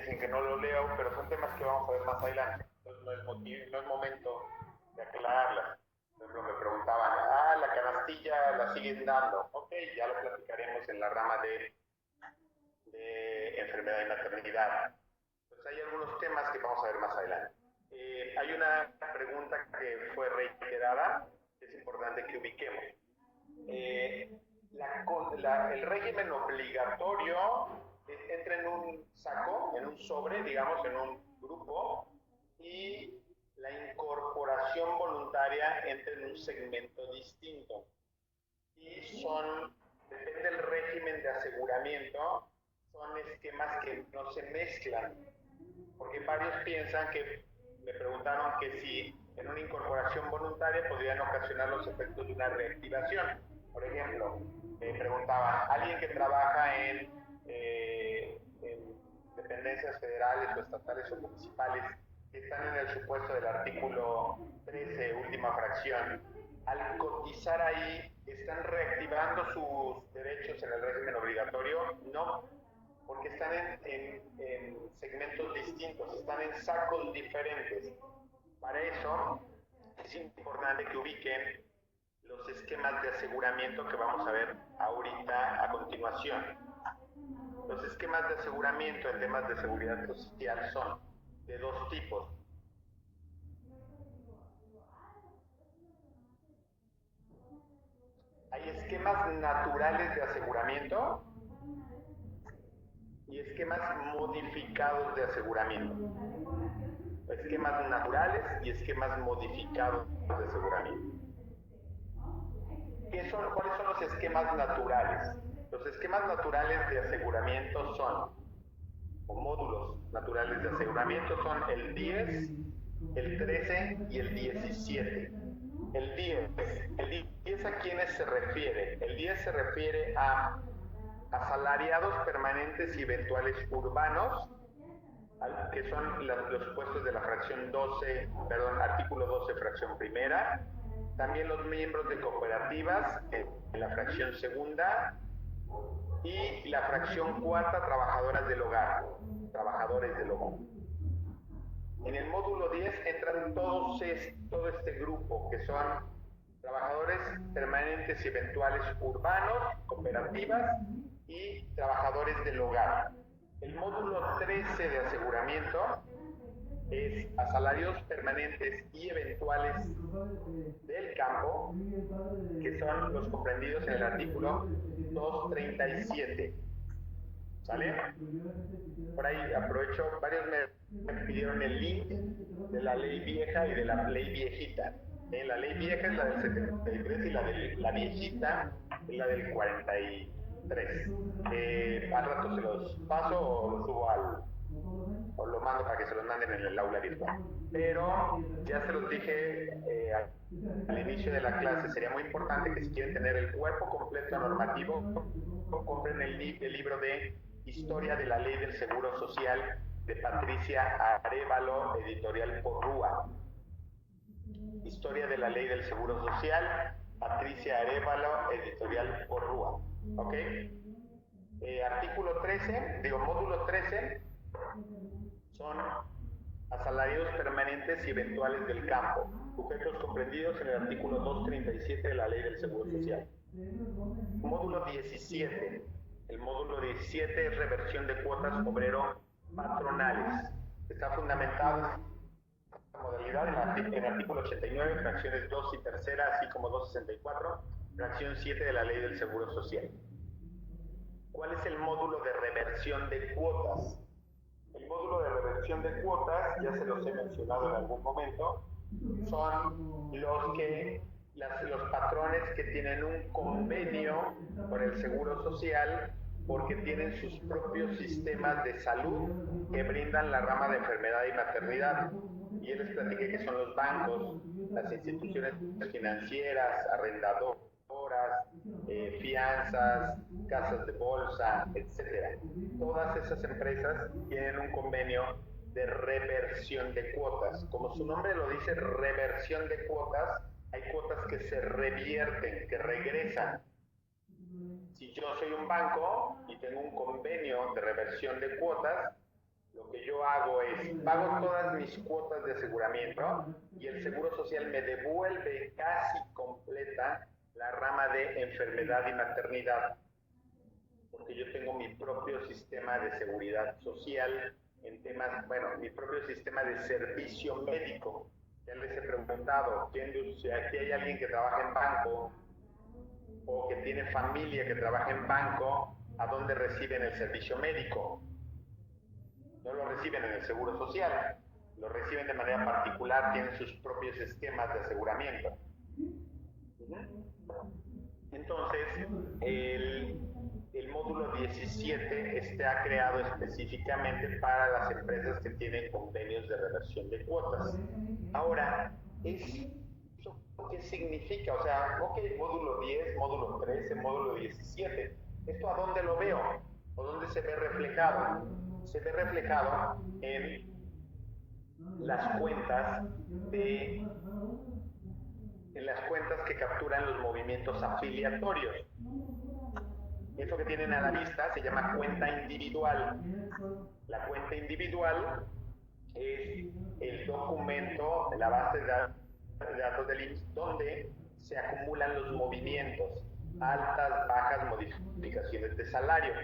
dicen que no lo leo, pero son temas que vamos a ver más adelante. Entonces no es momento de aclararlas. Por ejemplo, me preguntaban, la canastilla la siguen dando. Ok, ya lo platicaremos en la rama de enfermedad y maternidad. Entonces hay algunos temas que vamos a ver más adelante. Hay una pregunta que fue reiterada, que es importante que ubiquemos. El régimen obligatorio entra en un saco, en un sobre, digamos, en un grupo, y la incorporación voluntaria entra en un segmento distinto. Y depende del régimen de aseguramiento, son esquemas que no se mezclan, porque varios piensan me preguntaron que si en una incorporación voluntaria podrían ocasionar los efectos de una reactivación. Por ejemplo, me preguntaban, alguien que trabaja en dependencias federales o estatales o municipales que están en el supuesto del artículo 13, última fracción, al cotizar ahí, ¿están reactivando sus derechos en el régimen obligatorio? No, porque están en segmentos distintos, están en sacos diferentes. Para eso es importante que ubiquen los esquemas de aseguramiento que vamos a ver ahorita a continuación. Los esquemas de aseguramiento en temas de seguridad social son de dos tipos. Hay esquemas naturales de aseguramiento y esquemas modificados de aseguramiento. Esquemas naturales y esquemas modificados de aseguramiento. ¿Cuáles son los esquemas naturales? Los esquemas naturales de aseguramiento son, o módulos naturales de aseguramiento son el 10, el 13 y el 17. El 10 ¿a quiénes se refiere? El 10 se refiere a asalariados permanentes y eventuales urbanos, que son los supuestos de la fracción 12, artículo 12, fracción primera. También los miembros de cooperativas en la fracción segunda, y la fracción cuarta, trabajadoras del hogar, trabajadores del hogar. En el módulo 10 entran todo este grupo, que son trabajadores permanentes y eventuales urbanos, cooperativas y trabajadores del hogar. El módulo 13 de aseguramiento es a salarios permanentes y eventuales del campo, que son los comprendidos en el artículo 237. ¿Sale? Por ahí aprovecho, varios me pidieron el link de la ley vieja y de la ley viejita. La ley vieja es la del 73 y la viejita es la del 43. Al rato se los paso o los subo o lo mando para que se los manden en el aula virtual. Pero ya se los dije al inicio de la clase, sería muy importante que si quieren tener el cuerpo completo normativo, compren el libro de Historia de la Ley del Seguro Social de Patricia Arévalo, editorial Porrúa. Historia de la Ley del Seguro Social, Patricia Arévalo, editorial Porrúa. ¿Ok? Módulo 13 son asalariados permanentes y eventuales del campo, sujetos comprendidos en el artículo 237 de la Ley del Seguro Social. Módulo 17. El módulo 17 es reversión de cuotas obrero-patronales. Está fundamentado esta modalidad en el artículo 89, fracciones 2 y tercera, así como 264, fracción 7 de la Ley del Seguro Social. ¿Cuál es el módulo de reversión de cuotas? El módulo de reversión de cuotas, ya se los he mencionado en algún momento, son los patrones que tienen un convenio con el Seguro Social porque tienen sus propios sistemas de salud que brindan la rama de enfermedad y maternidad. Y yo les platiqué que son los bancos, las instituciones financieras, arrendadoras, fianzas, casas de bolsa, etcétera. Todas esas empresas tienen un convenio de reversión de cuotas. Como su nombre lo dice, reversión de cuotas, hay cuotas que se revierten, que regresan. Si yo soy un banco y tengo un convenio de reversión de cuotas, lo que yo hago es, pago todas mis cuotas de aseguramiento y el Seguro Social me devuelve casi completa la rama de enfermedad y maternidad, porque yo tengo mi propio sistema de seguridad social en temas, bueno, mi propio sistema de servicio médico. Ya les he preguntado, si aquí hay alguien que trabaja en banco o que tiene familia que trabaja en banco, ¿a dónde reciben el servicio médico? No lo reciben en el Seguro Social, lo reciben de manera particular, tienen sus propios esquemas de aseguramiento. Entonces, el módulo 17 está creado específicamente para las empresas que tienen convenios de reversión de cuotas. Ahora, ¿eso qué significa? O sea, ok, módulo 10, módulo 13, módulo 17. ¿Esto a dónde lo veo? ¿O dónde se ve reflejado? Se ve reflejado en las cuentas que capturan los movimientos afiliatorios. Eso que tienen a la vista se llama cuenta individual. La cuenta individual es el documento de la base de datos del IMSS donde se acumulan los movimientos, altas, bajas, modificaciones de salario.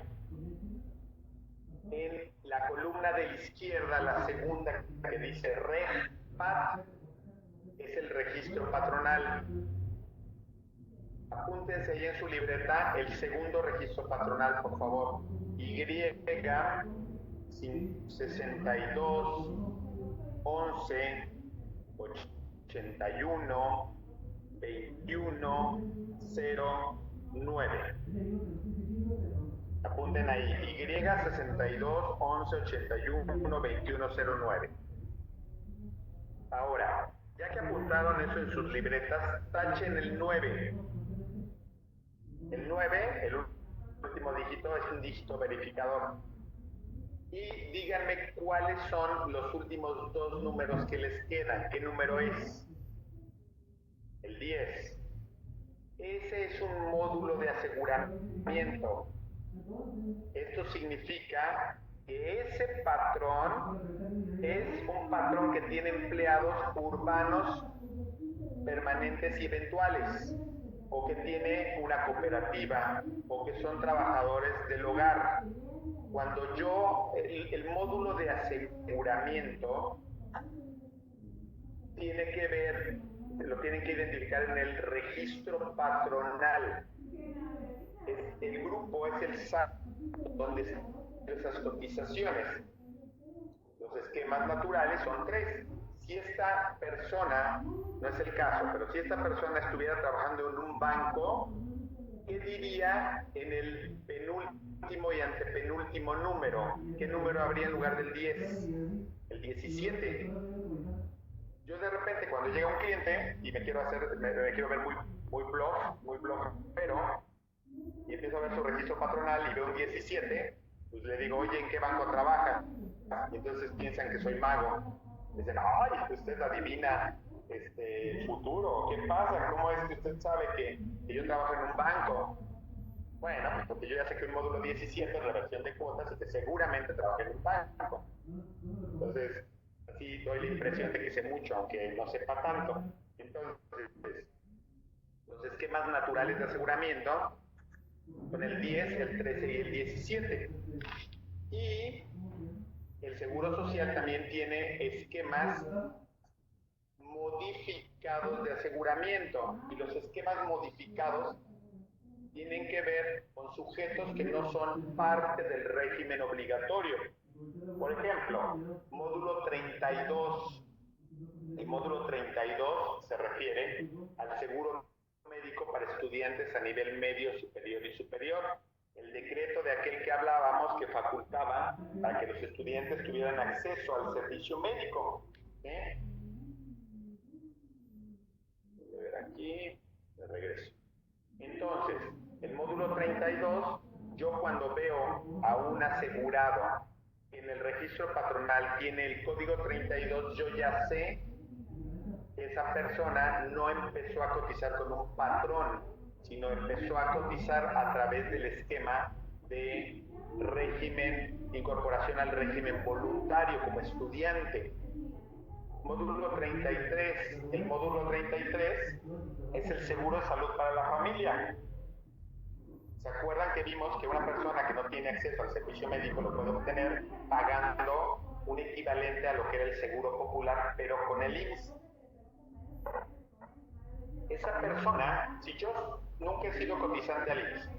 En la columna de la izquierda, la segunda que dice REGPAT, es el registro patronal. Apúntense ahí en su libreta el segundo registro patronal, por favor. Y 62 11 81 21 09. Apunten ahí, Y 62 11 81 21 09. Ahora, ya que apuntaron eso en sus libretas, tachen el 9. El 9, el último dígito, es un dígito verificador. Y díganme cuáles son los últimos dos números que les quedan. ¿Qué número es? El 10. Ese es un módulo de aseguramiento. Esto significa que ese patrón es un patrón que tiene empleados urbanos permanentes y eventuales, o que tiene una cooperativa, o que son trabajadores del hogar. Cuando el módulo de aseguramiento tiene que ver, lo tienen que identificar en el registro patronal. El grupo es el SAT, donde se hacen esas cotizaciones. Los esquemas naturales son 3. Si esta persona, no es el caso, pero si esta persona estuviera trabajando en un banco, ¿qué diría en el penúltimo y antepenúltimo número? ¿Qué número habría en lugar del 10? El 17. Yo de repente cuando llega un cliente y me quiero ver muy pero y empiezo a ver su registro patronal y veo un 17, pues le digo, oye, ¿en qué banco trabaja? Y entonces piensan que soy mago. Dicen, ay, usted adivina el futuro. ¿Qué pasa? ¿Cómo es que usted sabe que yo trabajo en un banco? Bueno, pues porque yo ya sé que un módulo 17 es reversión de cuotas y que seguramente trabaja en un banco. Entonces, así doy la impresión de que sé mucho, aunque no sepa tanto. Entonces, los esquemas naturales de aseguramiento son el 10, el 13 y el 17. Y el Seguro Social también tiene esquemas modificados de aseguramiento, y los esquemas modificados tienen que ver con sujetos que no son parte del régimen obligatorio. Por ejemplo, módulo 32. El módulo 32 se refiere al seguro médico para estudiantes a nivel medio, superior y superior. El decreto de aquel que hablábamos que facultaba para que los estudiantes tuvieran acceso al servicio médico. Voy a ver aquí, de regreso. Entonces, el módulo 32, yo cuando veo a un asegurado en el registro patronal tiene el código 32, yo ya sé que esa persona no empezó a cotizar con un patrón, sino empezó a cotizar a través del esquema de incorporación al régimen voluntario como estudiante. Módulo 33. El módulo 33 es el seguro de salud para la familia. ¿Se acuerdan que vimos que una persona que no tiene acceso al servicio médico lo puede obtener pagando un equivalente a lo que era el seguro popular, pero con el IMSS? Esa persona, si yo nunca he sido cotizante al IMSS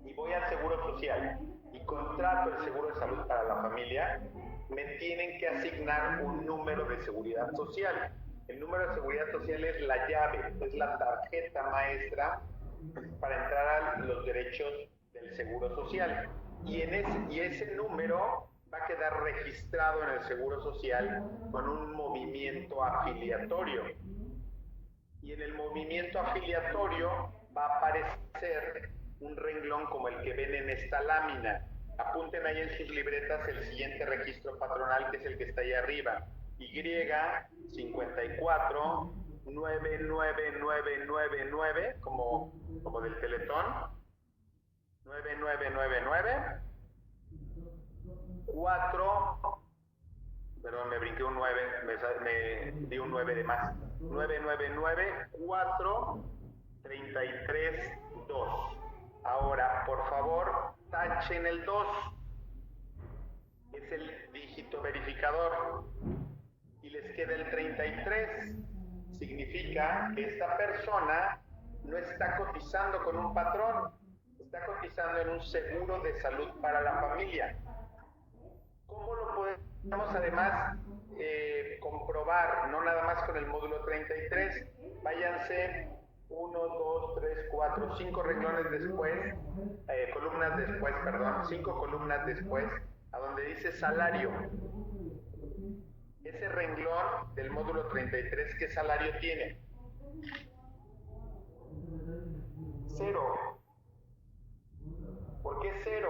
y voy al Seguro Social y contrato el seguro de salud para la familia, me tienen que asignar un número de seguridad social. El número de seguridad social es la llave, es la tarjeta maestra para entrar a los derechos del Seguro Social. Y ese número va a quedar registrado en el Seguro Social con un movimiento afiliatorio. Y en el movimiento afiliatorio va a aparecer un renglón como el que ven en esta lámina. Apunten ahí en sus libretas el siguiente registro patronal, que es el que está ahí arriba. Y54 99999, como del Teletón. 9999 4. Perdón, me brinqué un 9, me di un 9 de más. 999 4 33 2. Ahora, por favor, tachen el 2. Es el dígito verificador. Y les queda el 33. Significa que esta persona no está cotizando con un patrón, está cotizando en un seguro de salud para la familia. ¿Cómo lo podemos además comprobar? No nada más con el módulo 33. Váyanse 1, 2, 3, 4, 5 renglones después, columnas después, perdón, 5 columnas después, a donde dice salario. Ese renglón del módulo 33, ¿qué salario tiene? 0. ¿Por qué 0?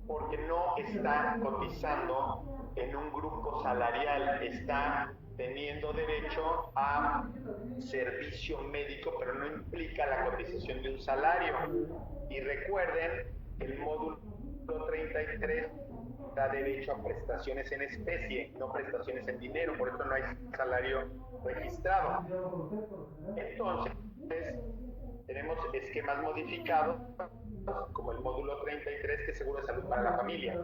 Porque no está cotizando en un grupo salarial, está teniendo derecho a servicio médico, pero no implica la cotización de un salario. Y recuerden, el módulo 33 da derecho a prestaciones en especie, no prestaciones en dinero, por eso no hay salario registrado. Entonces, tenemos esquemas modificados, como el módulo 33, que es seguro de salud para la familia.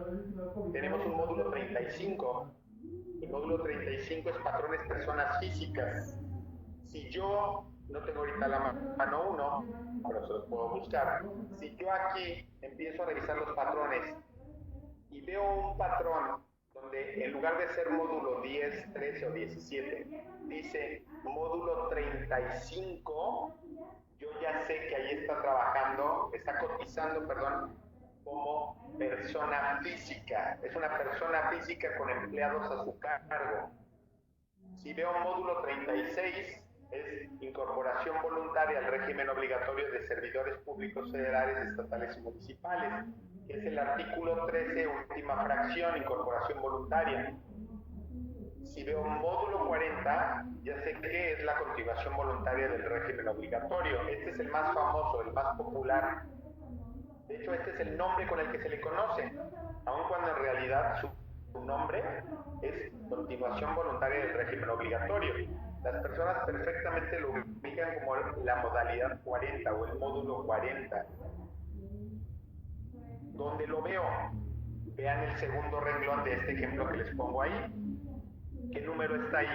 Tenemos un módulo 35. El módulo 35 es patrones personas físicas. Si yo no tengo ahorita la mano 1, pero se los puedo buscar. Si yo aquí empiezo a revisar los patrones y veo un patrón donde en lugar de ser módulo 10, 13 o 17, dice módulo 35, yo ya sé que ahí está cotizando, como persona física. Es una persona física con empleados a su cargo. Si veo módulo 36, es incorporación voluntaria al régimen obligatorio de servidores públicos federales, estatales y municipales, que es el artículo 13, última fracción, incorporación voluntaria. Si veo un módulo 40, ya sé que es la continuación voluntaria del régimen obligatorio. Este es el más famoso, el más popular. De hecho, este es el nombre con el que se le conoce, aun cuando en realidad su nombre es continuación voluntaria del régimen obligatorio. Las personas perfectamente lo ubican como la modalidad 40 o el módulo 40. ¿Dónde lo veo? Vean el segundo renglón de este ejemplo que les pongo ahí. ¿Qué número está ahí?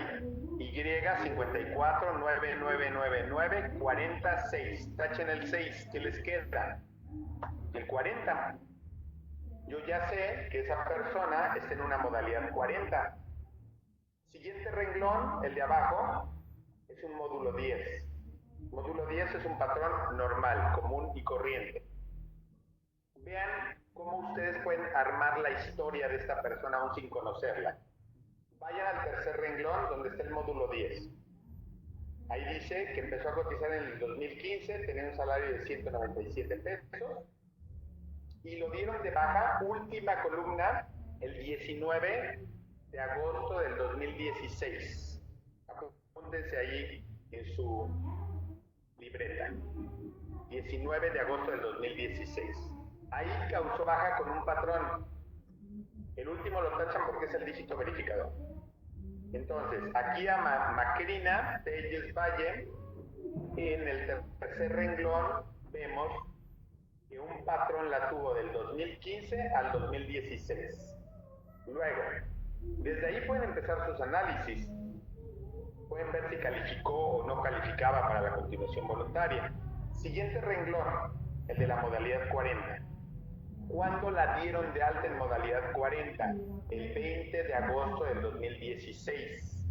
Y54 9999 46. Tachen el 6. ¿Qué les queda? El 40. Yo ya sé que esa persona está en una modalidad 40. Siguiente renglón, el de abajo, es un módulo 10. Módulo 10 es un patrón normal, común y corriente. Vean cómo ustedes pueden armar la historia de esta persona aún sin conocerla. Vayan al tercer renglón donde está el módulo 10. Ahí dice que empezó a cotizar en el 2015, tenía un salario de 197 pesos y lo dieron de baja, última columna, el 19 de agosto del 2016. Apúntense ahí en su libreta. 19 de agosto del 2016. Ahí causó baja con un patrón. El último lo tachan porque es el dígito verificador. Entonces, aquí a Macrina, Telles Valle, en el tercer renglón vemos que un patrón la tuvo del 2015 al 2016. Luego, desde ahí pueden empezar sus análisis. Pueden ver si calificó o no calificaba para la continuación voluntaria. Siguiente renglón, el de la modalidad 40. ¿Cuándo la dieron de alta en modalidad 40? El 20 de agosto del 2016.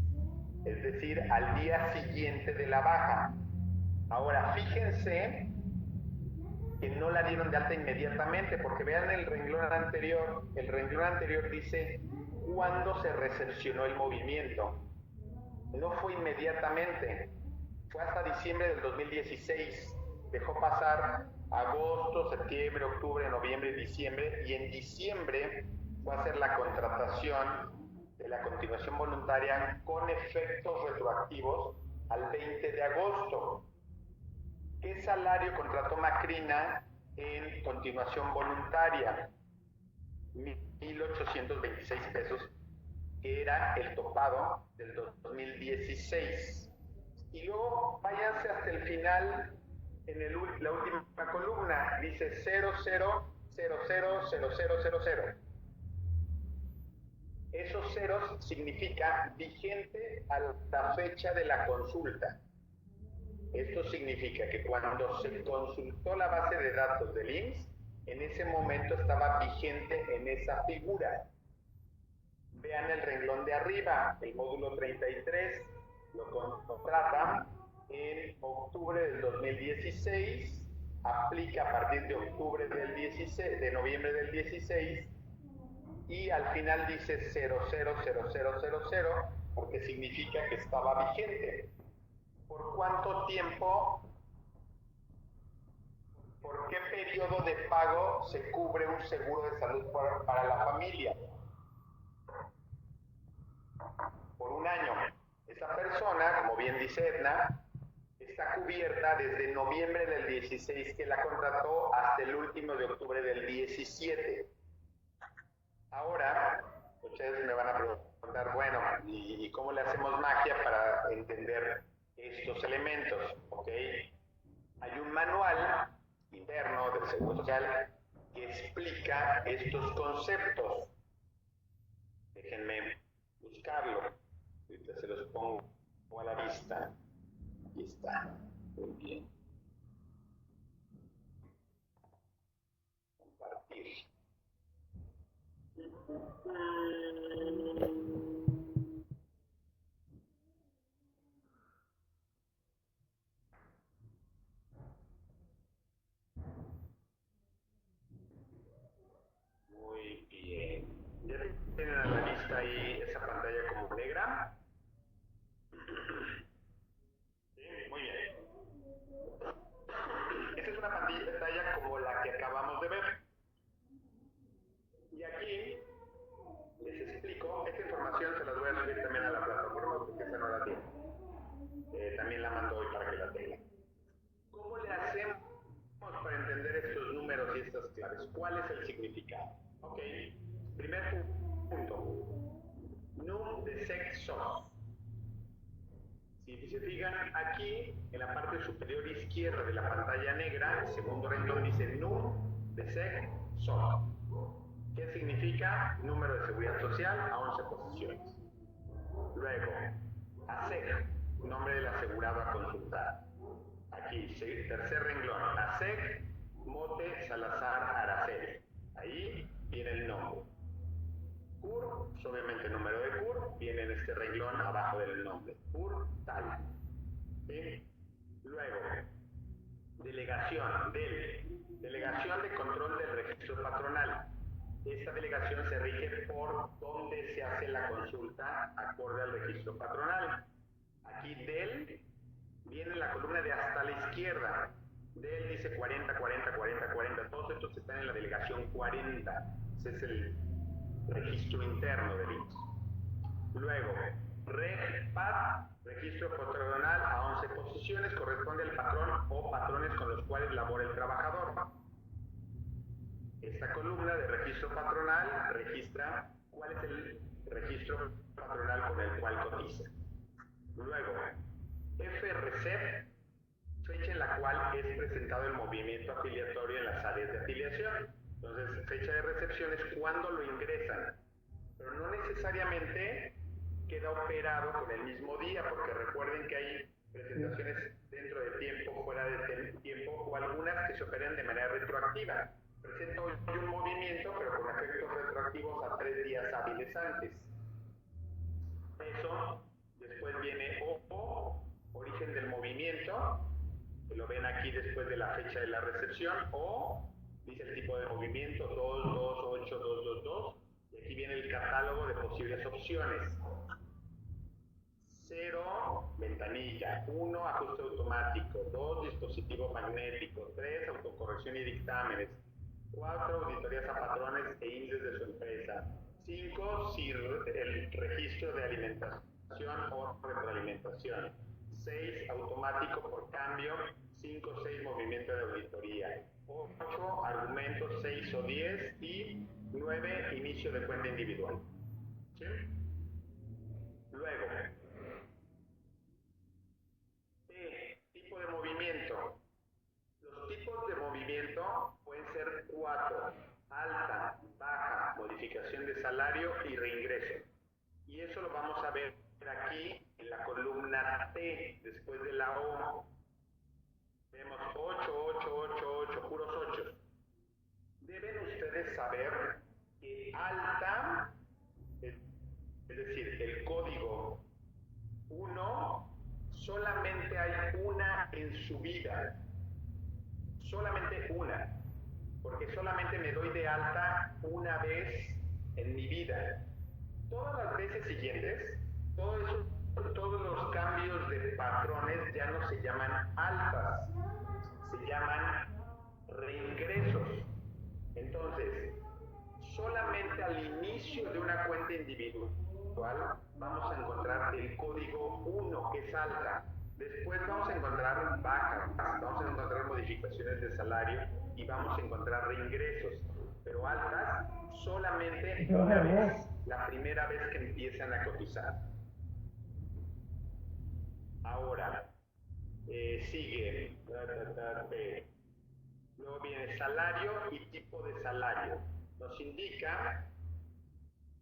Es decir, al día siguiente de la baja. Ahora, fíjense que no la dieron de alta inmediatamente, porque vean el renglón anterior dice cuándo se recepcionó el movimiento. No fue inmediatamente, fue hasta diciembre del 2016. Dejó pasar agosto, septiembre, octubre, noviembre y diciembre, y en diciembre fue a hacer la contratación de la continuación voluntaria con efectos retroactivos al 20 de agosto. ¿Qué salario contrató Macrina en continuación voluntaria? 1,826 pesos, que era el topado del 2016. Y luego váyanse hasta el final, en la última columna, dice 00000000. Esos ceros significa vigente a la fecha de la consulta. Esto significa que cuando se consultó la base de datos del IMSS, en ese momento estaba vigente en esa figura. Vean el renglón de arriba, el módulo 33, lo contrata en octubre del 2016, aplica a partir de octubre del 16, de noviembre del 16, y al final dice 000000, porque significa que estaba vigente. ¿Por cuánto tiempo, por qué periodo de pago se cubre un seguro de salud para la familia? Por un año. Esa persona, como bien dice Edna, está cubierta desde noviembre del 16 que la contrató hasta el último de octubre del 17. Ahora, ustedes me van a preguntar, bueno, ¿y cómo le hacemos magia para entender estos elementos? ¿Ok? Hay un manual interno del Seguro Social que explica estos conceptos. Déjenme buscarlo. Ahorita se los pongo a la vista. Aquí está. Muy bien. Compartir. Muy bien. ¿Ya tienen a la vista ahí esa pantalla como negra? Sí, muy bien. Esta es una pantalla como la que acabamos de ver. Y aquí les explico, esta información se las voy a subir también a la plataforma porque esa no la tiene. También la mando hoy para que la tengan. ¿Cómo le hacemos para entender estos números y estas claves? ¿Cuál es el significado? Ok, primer punto. Num de sexo. Si se fijan aquí, en la parte superior izquierda de la pantalla negra, el segundo renglón dice num de sexo. ¿Qué significa? Número de seguridad social a 11 posiciones. Luego, ASEC, nombre del asegurado a consultar. Aquí, tercer renglón, ASEC, Mote Salazar Araceli. Ahí viene el nombre. CUR, pues obviamente el número de CUR, viene en este renglón abajo del nombre. CUR tal. ¿Sí? Luego, delegación de control del registro patronal. Esta delegación se rige por dónde se hace la consulta acorde al registro patronal. Aquí del viene en la columna de hasta la izquierda. Del dice 40, 40, 40, 40. Todos estos están en la delegación 40. Ese es el registro interno del IMSS. Luego, REGPAT, registro patronal a 11 posiciones, corresponde al patrón o patrones con los cuales labora el trabajador. Esta columna de registro patronal registra cuál es el registro patronal con el cual cotiza. Luego, FRCEP, fecha en la cual es presentado el movimiento afiliatorio en las áreas de afiliación. Entonces, fecha de recepción es cuando lo ingresan, pero no necesariamente queda operado con el mismo día, porque recuerden que hay presentaciones dentro de tiempo, fuera de tiempo, o algunas que se operan de manera retroactiva. Presento hoy un movimiento, pero con efectos retroactivos a 3 días hábiles antes. Eso, después viene origen del movimiento, que lo ven aquí después de la fecha de la recepción, o dice el tipo de movimiento, 2282222, y aquí viene el catálogo de posibles opciones. 0, ventanilla, 1, ajuste automático, 2, dispositivo magnético, 3, autocorrección y dictámenes, 4, auditorías a patrones e índices de su empresa, 5, el registro de alimentación o retroalimentación, 6, automático por cambio, 5, 6, movimiento de auditoría, 8, argumentos 6 o 10 y 9, inicio de cuenta individual. ¿Sí? Luego, tipo de movimiento. Los tipos de movimiento pueden ser 4: alta, baja, modificación de salario y reingreso. Y eso lo vamos a ver aquí en la columna T, después de la O. Vemos 8, puros 8. Deben ustedes saber que alta, es decir, el código 1, solamente hay una en su vida. Solamente una. Porque solamente me doy de alta una vez en mi vida. Todas las veces siguientes, todos los cambios de patrones ya no se llaman altas, se llaman reingresos. Entonces, solamente al inicio de una cuenta individual vamos a encontrar el código 1, que es alta. Después vamos a encontrar bajas, vamos a encontrar modificaciones de salario y vamos a encontrar reingresos. Pero altas solamente una vez, la primera vez que empiezan a cotizar. Ahora, sigue. Luego viene salario y tipo de salario. Nos indica,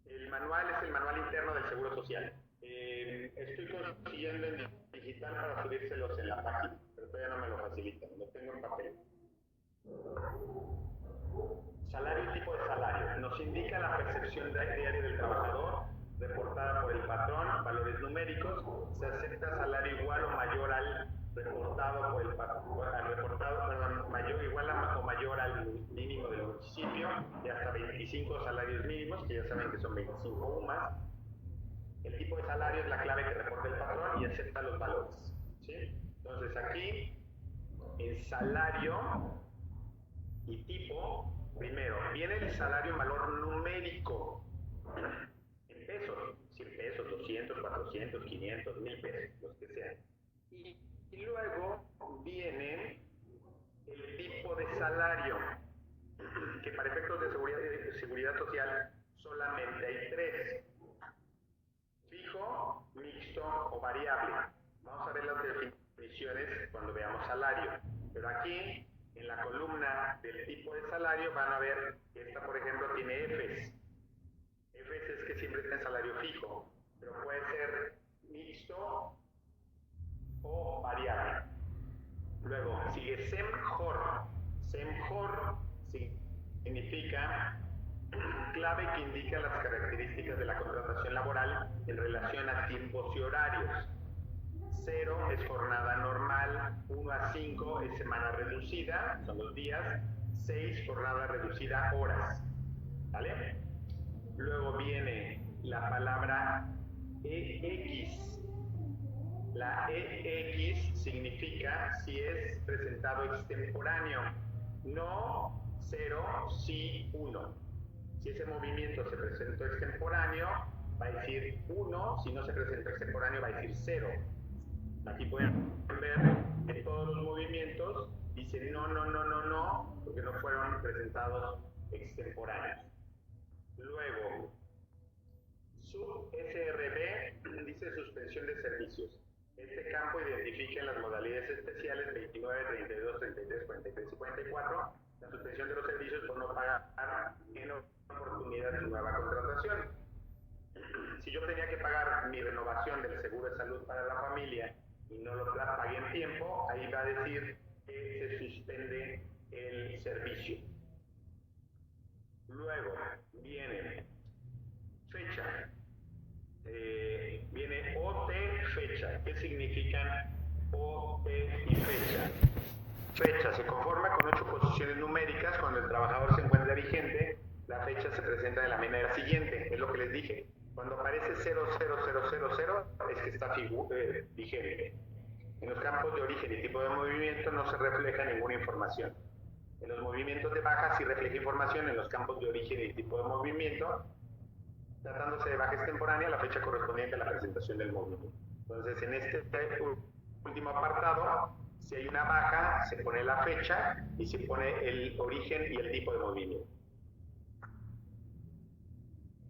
el manual es el manual interno del Seguro Social. Estoy consiguiendo en digital para subírselos en la página, pero todavía no me lo facilitan, lo tengo en papel. Salario y tipo de salario. Nos indica la percepción diaria del trabajador, reportada por el patrón, valores numéricos. Se acepta salario igual o mayor al reportado por el patrón, igual o mayor al mínimo del municipio, y hasta 25 salarios mínimos, que ya saben que son 25 UMAS. El tipo de salario es la clave que reporta el patrón y acepta los valores. ¿Sí? Entonces aquí, el salario y tipo, primero, viene el salario en valor numérico, en pesos, 100 pesos, 200, 400, 500, 1000 pesos, los que sean. Y luego viene el tipo de salario, que para efectos de seguridad social solamente hay 3: fijo, mixto o variable. Vamos a ver las definiciones cuando veamos salario, pero aquí en la columna del tipo de salario van a ver que esta, por ejemplo, tiene Fs. Fs es que siempre está en salario fijo, pero puede ser mixto o variable. Luego sigue SEMJOR. SEMJOR significa clave que indica las características de la contratación laboral en relación a tiempos y horarios. 0 es jornada normal, 1 a 5 es semana reducida, son los días, 6 jornada reducida, horas. ¿Vale? Luego viene la palabra EX. La EX significa si es presentado extemporáneo, no 0, sí 1. Si ese movimiento se presentó extemporáneo, va a decir 1, si no se presentó extemporáneo, va a decir 0. Aquí pueden ver que todos los movimientos dicen no, porque no fueron presentados extemporáneos. Luego, sub SRB dice suspensión de servicios. Este campo identifica en las modalidades especiales 29, 32, 33, 43 y 44 la suspensión de los servicios por no pagar en oportunidad de nueva contratación. Si yo tenía que pagar mi renovación del seguro de salud para la familia y no lo pagué en tiempo, ahí va a decir que se suspende el servicio. Luego viene fecha. Viene OT fecha. ¿Qué significan OT y fecha? Fecha se conforma con 8 posiciones numéricas. Cuando el trabajador se encuentra vigente, la fecha se presenta de la manera siguiente. Es lo que les dije. Cuando aparece 00000 es que está vigente. En los campos de origen y tipo de movimiento no se refleja ninguna información. En los movimientos de baja sí refleja información. En los campos de origen y tipo de movimiento, tratándose de baja extemporánea, la fecha correspondiente a la presentación del movimiento. Entonces, en este último apartado, si hay una baja, se pone la fecha y se pone el origen y el tipo de movimiento.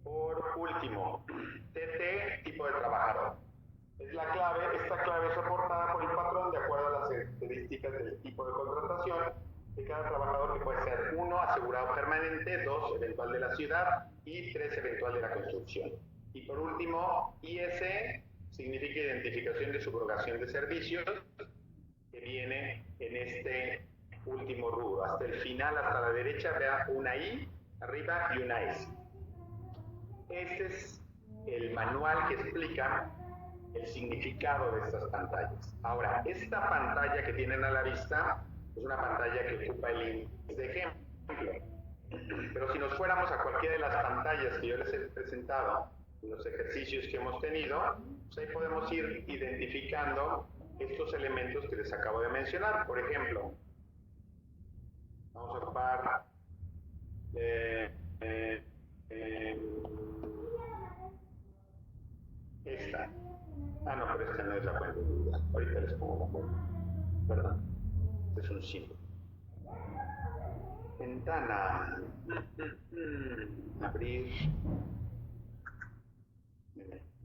Por último, TT, tipo de trabajador. Es la clave. Esta clave es aportada por el patrón de acuerdo a las características del tipo de contratación de cada trabajador, que puede ser 1, asegurado permanente, 2, eventual de la ciudad y 3, eventual de la construcción. Y por último, IS significa identificación de subrogación de servicios, que viene en este último rubro. Hasta el final, hasta la derecha, vea una I arriba y una S. Este es el manual que explica el significado de estas pantallas. Ahora, esta pantalla que tienen a la vista es una pantalla que ocupa el índice de ejemplo. Pero si nos fuéramos a cualquiera de las pantallas que yo les he presentado, los ejercicios que hemos tenido, pues ahí podemos ir identificando estos elementos que les acabo de mencionar. Por ejemplo, vamos a ocupar esta. Ah, no, pero esta no es la cuenta individual. Ahorita les pongo la cuenta. Perdón. Este es un símbolo. Ventana. Abrir.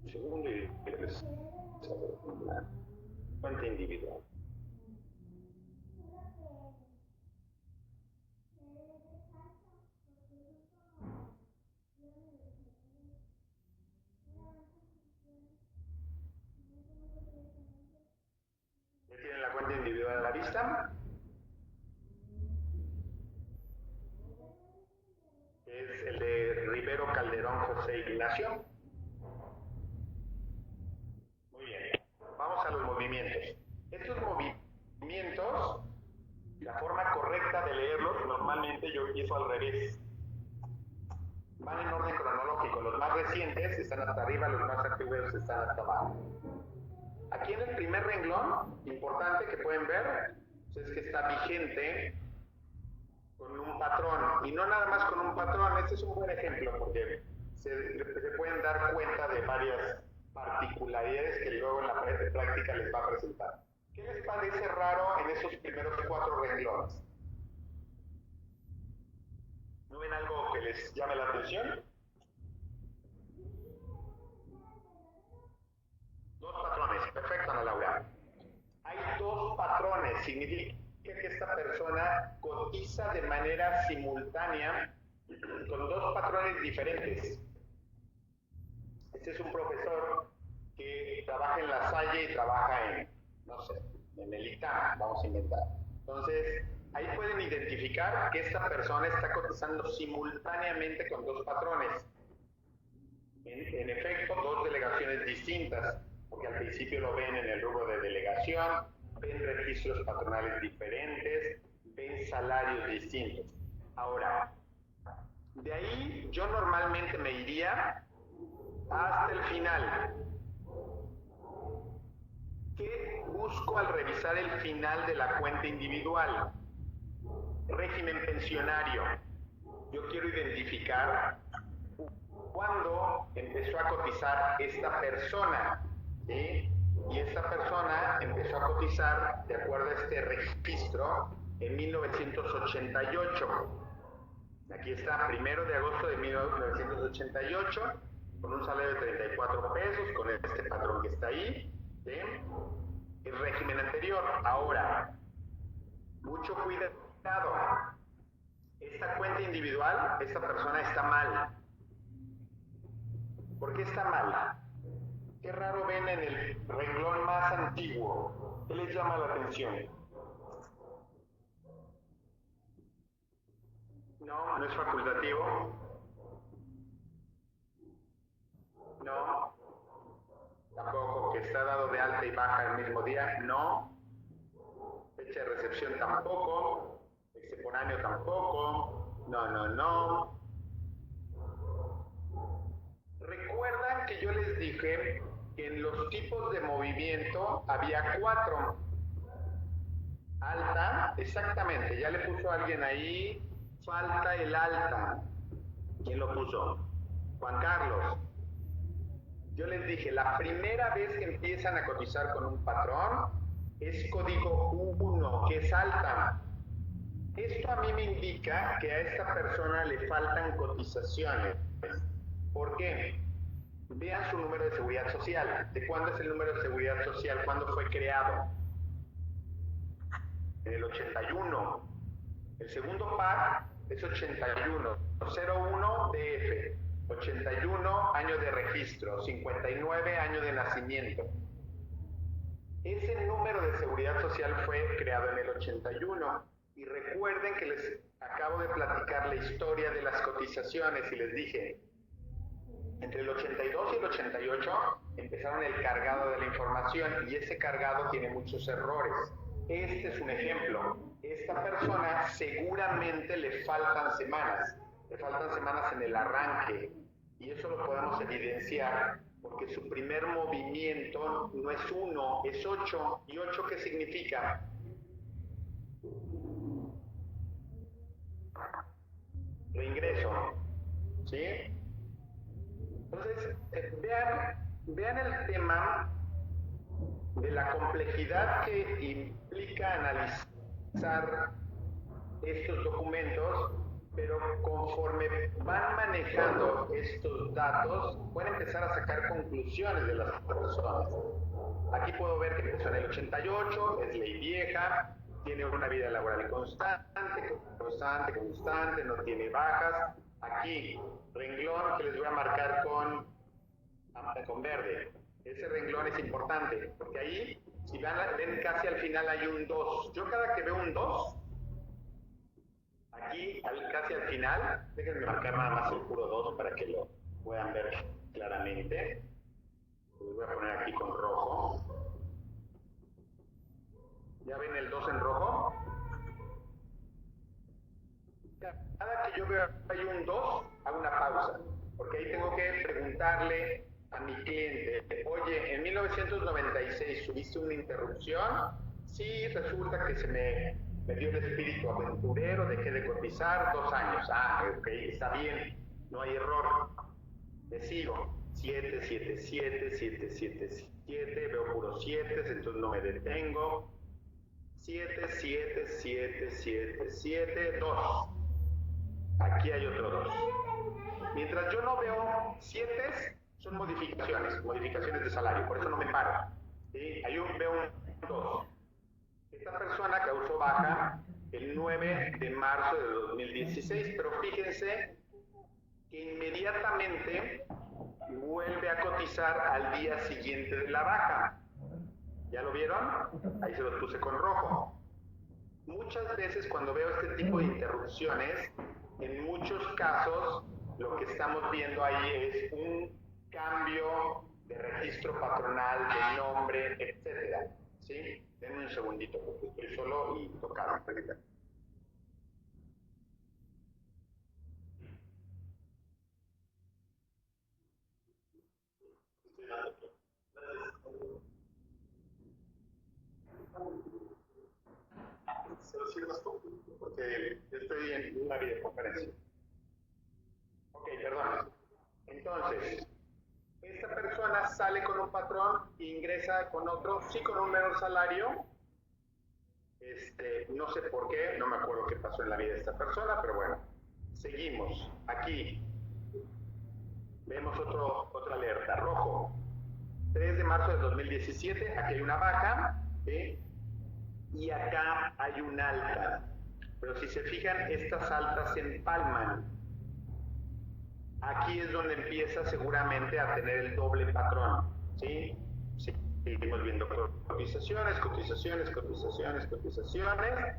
Un segundo y les abro la cuenta individual. ¿Ya tienen la cuenta individual a la vista? Es el de Rivero Calderón José Ignacio. Muy bien. Vamos a los movimientos. Estos movimientos, la forma correcta de leerlos, normalmente yo empiezo al revés. Van en orden cronológico. Los más recientes están hasta arriba, los más antiguos están hasta abajo. Aquí en el primer renglón, importante que pueden ver, pues es que está vigente con un patrón, y no nada más con un patrón. Este es un buen ejemplo porque se pueden dar cuenta de varias particularidades que luego en la práctica les va a presentar. ¿Qué les parece raro en esos primeros 4 renglones? ¿No ven algo que les llame la atención? 2 patrones, perfecto, Ana Laura. Hay 2 patrones, significa que esta persona cotiza de manera simultánea con 2 patrones diferentes. Este es un profesor que trabaja en La Salle y trabaja en, no sé, en el ITAM, vamos a inventar. Entonces, ahí pueden identificar que esta persona está cotizando simultáneamente con 2 patrones. En efecto, 2 delegaciones distintas, porque al principio lo ven en el rubro de delegación, ven registros patronales diferentes, ven salarios distintos. Ahora, de ahí yo normalmente me iría hasta el final. ¿Qué busco al revisar el final de la cuenta individual? Régimen pensionario. Yo quiero identificar cuándo empezó a cotizar esta persona, ¿sí? Y esta persona empezó a cotizar, de acuerdo a este registro, en 1988. Aquí está, 1 de agosto de 1988, con un salario de 34 pesos, con este patrón que está ahí, ¿sí? El régimen anterior. Ahora, mucho cuidado. Esta cuenta individual, esta persona está mal. ¿Por qué está mal? Qué raro ven en el renglón más antiguo. ¿Qué les llama la atención? No, no es facultativo. No. Tampoco. Que está dado de alta y baja el mismo día. No. Fecha de recepción tampoco. Extemporáneo tampoco. No. ¿Recuerdan que yo les dije que en los tipos de movimiento había 4? Alta, exactamente, ya le puso alguien ahí, falta el alta. ¿Quién lo puso? Juan Carlos. Yo les dije, la primera vez que empiezan a cotizar con un patrón es código 1, que es alta. Esto a mí me indica que a esta persona le faltan cotizaciones. ¿Por qué? Vean su número de seguridad social. ¿De cuándo es el número de seguridad social? ¿Cuándo fue creado? En el 81. El segundo par es 81. 01 DF. 81 año de registro. 59 año de nacimiento. Ese número de seguridad social fue creado en el 81. Y recuerden que les acabo de platicar la historia de las cotizaciones y les dije, entre el 82 y el 88 empezaron el cargado de la información y ese cargado tiene muchos errores. Este es un ejemplo. Esta persona seguramente le faltan semanas en el arranque y eso lo podemos evidenciar porque su primer movimiento no es 1, es 8. ¿Y 8 qué significa? Reingreso, ¿sí? Entonces, vean el tema de la complejidad que implica analizar estos documentos, pero conforme van manejando estos datos, pueden empezar a sacar conclusiones de las personas. Aquí puedo ver que empezó en el 88, es ley vieja, tiene una vida laboral constante, no tiene bajas. Aquí, renglón que les voy a marcar con verde. Ese renglón es importante, porque ahí, si ven casi al final hay un 2. Yo cada que veo un 2, aquí casi al final, déjenme marcar nada más el puro 2 para que lo puedan ver claramente. Lo voy a poner aquí con rojo. ¿Ya ven el 2 en rojo? Cada que yo veo hay un 2, hago una pausa, porque ahí tengo que preguntarle a mi cliente, oye, en 1996 tuviste una interrupción, sí, resulta que se me dio el espíritu aventurero, dejé de cotizar 2 años, ok, está bien, no hay error, me sigo, 7, 7, 7, 7, 7, 7, veo puros 7, entonces no me detengo, 7, 7, 7, 7, 7, 2. Aquí hay otro 2. Mientras yo no veo 7, son modificaciones de salario, por eso no me paro. ¿Sí? Ahí veo un 2. Esta persona causó baja el 9 de marzo de 2016, pero fíjense que inmediatamente vuelve a cotizar al día siguiente de la baja. ¿Ya lo vieron? Ahí se los puse con rojo. Muchas veces cuando veo este tipo de interrupciones, en muchos casos lo que estamos viendo ahí es un cambio de registro patronal, de nombre, etcétera. ¿Sí? Denme un segundito porque estoy solo y tocaron. ¿Se lo sirvas tú? Porque yo estoy en una videoconferencia. Ok, perdón. Entonces, esta persona sale con un patrón e ingresa con otro, sí con un menor salario. No sé por qué, no me acuerdo qué pasó en la vida de esta persona, pero bueno, Seguimos. Aquí vemos otra alerta, rojo. 3 de marzo de 2017, aquí hay una baja, ¿sí? Y acá hay un alta. Pero si se fijan, estas altas se empalman. Aquí es donde empieza seguramente a tener el doble patrón, ¿sí? Seguimos viendo cotizaciones, cotizaciones, cotizaciones, cotizaciones.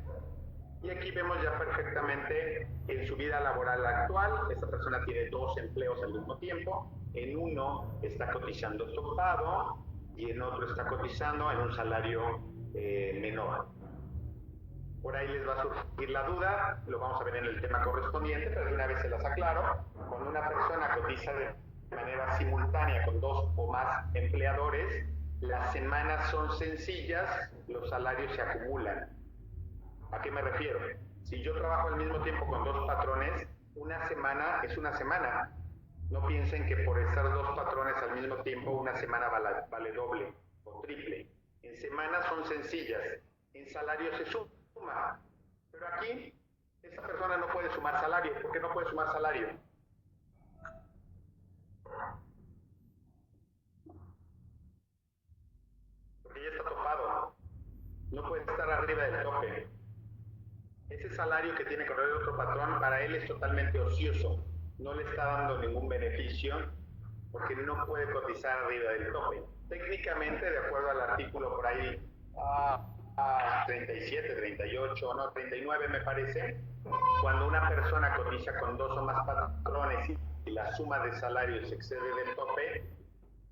Y aquí vemos ya perfectamente en su vida laboral actual, esta persona tiene 2 empleos al mismo tiempo, en uno está cotizando topado y en otro está cotizando en un salario menor. Por ahí les va a surgir la duda, lo vamos a ver en el tema correspondiente, pero de una vez se las aclaro. Cuando una persona cotiza de manera simultánea con 2 o más empleadores, las semanas son sencillas, los salarios se acumulan. ¿A qué me refiero? Si yo trabajo al mismo tiempo con 2 patrones, una semana es una semana. No piensen que por estar 2 patrones al mismo tiempo, una semana vale doble o triple. En semanas son sencillas, en salario se suma. Pero aquí, esta persona no puede sumar salario. ¿Por qué no puede sumar salario? Porque ya está topado. No puede estar arriba del tope. Ese salario que tiene que correr otro patrón, para él es totalmente ocioso. No le está dando ningún beneficio porque no puede cotizar arriba del tope. Técnicamente, de acuerdo al artículo por ahí 37, 38, no, 39 me parece, cuando una persona cotiza con 2 o más patrones y la suma de salarios excede del tope,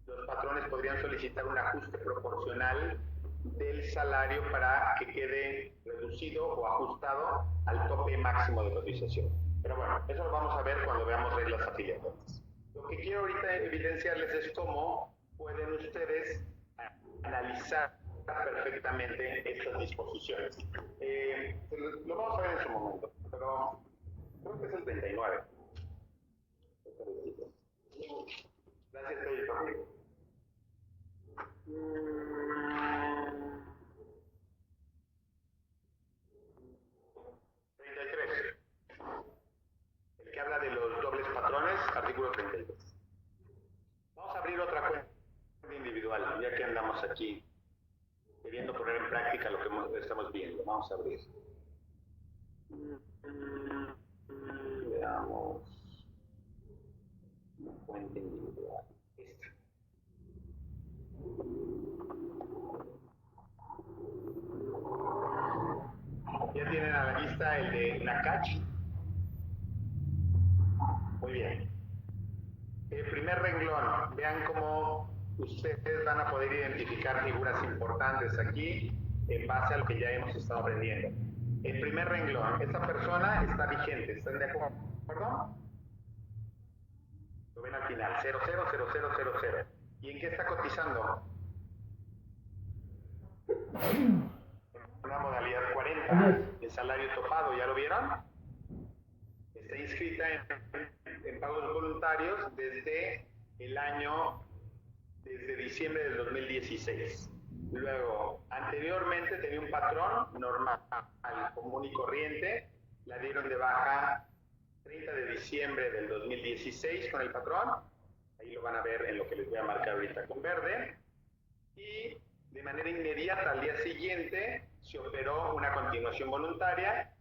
los patrones podrían solicitar un ajuste proporcional del salario para que quede reducido o ajustado al tope máximo de cotización. Pero bueno, eso lo vamos a ver cuando veamos reglas afiliatorias. Lo que quiero ahorita evidenciarles es cómo pueden ustedes analizar perfectamente estas disposiciones. Lo vamos a ver en su momento, pero creo que es el 39. Gracias, Pedro. 33. El que habla de los dobles patrones, artículo 33. Vamos a abrir otra cuenta individual, ya que andamos aquí queriendo poner en práctica lo que estamos viendo. Vamos a abrir. Veamos. Una cuenta individual. Esta. Ya tienen a la vista el de Nakach. Muy bien. El primer renglón, vean cómo ustedes van a poder identificar figuras importantes aquí en base a lo que ya hemos estado aprendiendo. El primer renglón, esta persona está vigente, ¿están de acuerdo? Lo ven al final, 000000. ¿Y en qué está cotizando? Una modalidad 40, el salario topado, ¿ya lo vieron? Está inscrita en pagos voluntarios desde el año, desde diciembre del 2016. Luego, anteriormente tenía un patrón normal, común y corriente, la dieron de baja 30 de diciembre del 2016 con el patrón, ahí lo van a ver en lo que les voy a marcar ahorita con verde, y de manera inmediata al día siguiente se operó una continuación voluntaria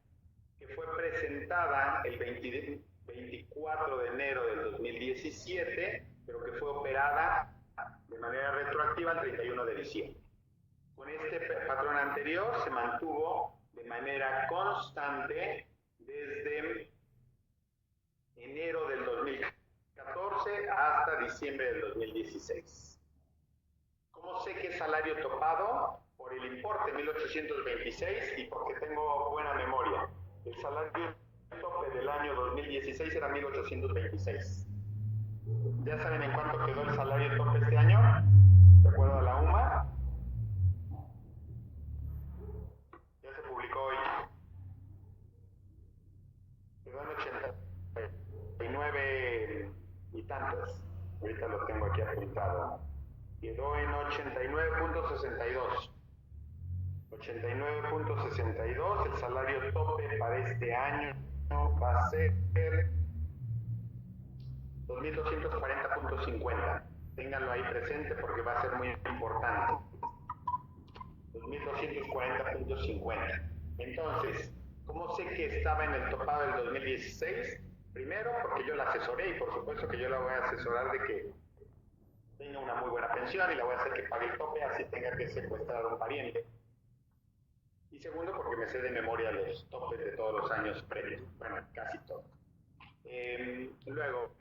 que fue presentada el 24 de enero del 2017, pero que fue operada de manera retroactiva el 31 de diciembre. Con este patrón anterior se mantuvo de manera constante desde enero del 2014 hasta diciembre del 2016. ¿Cómo sé que es salario topado? Por el importe 1826 y porque tengo buena memoria. El salario tope del año 2016 era 1826. ¿Ya saben en cuánto quedó el salario tope este año? De acuerdo a la UMA. Ya se publicó hoy. Quedó en 89 y tantos. Ahorita lo tengo aquí apuntado. Quedó en 89.62. 89.62, el salario tope para este año va a ser 2240.50. Ténganlo ahí presente porque va a ser muy importante. 2240.50. Entonces, ¿cómo sé que estaba en el topado del 2016? Primero, porque yo la asesoré y por supuesto que yo la voy a asesorar de que tenga una muy buena pensión y la voy a hacer que pague el tope, así tenga que secuestrar a un pariente. Y segundo, porque me sé de memoria los topes de todos los años previos. Bueno, casi todos. Luego,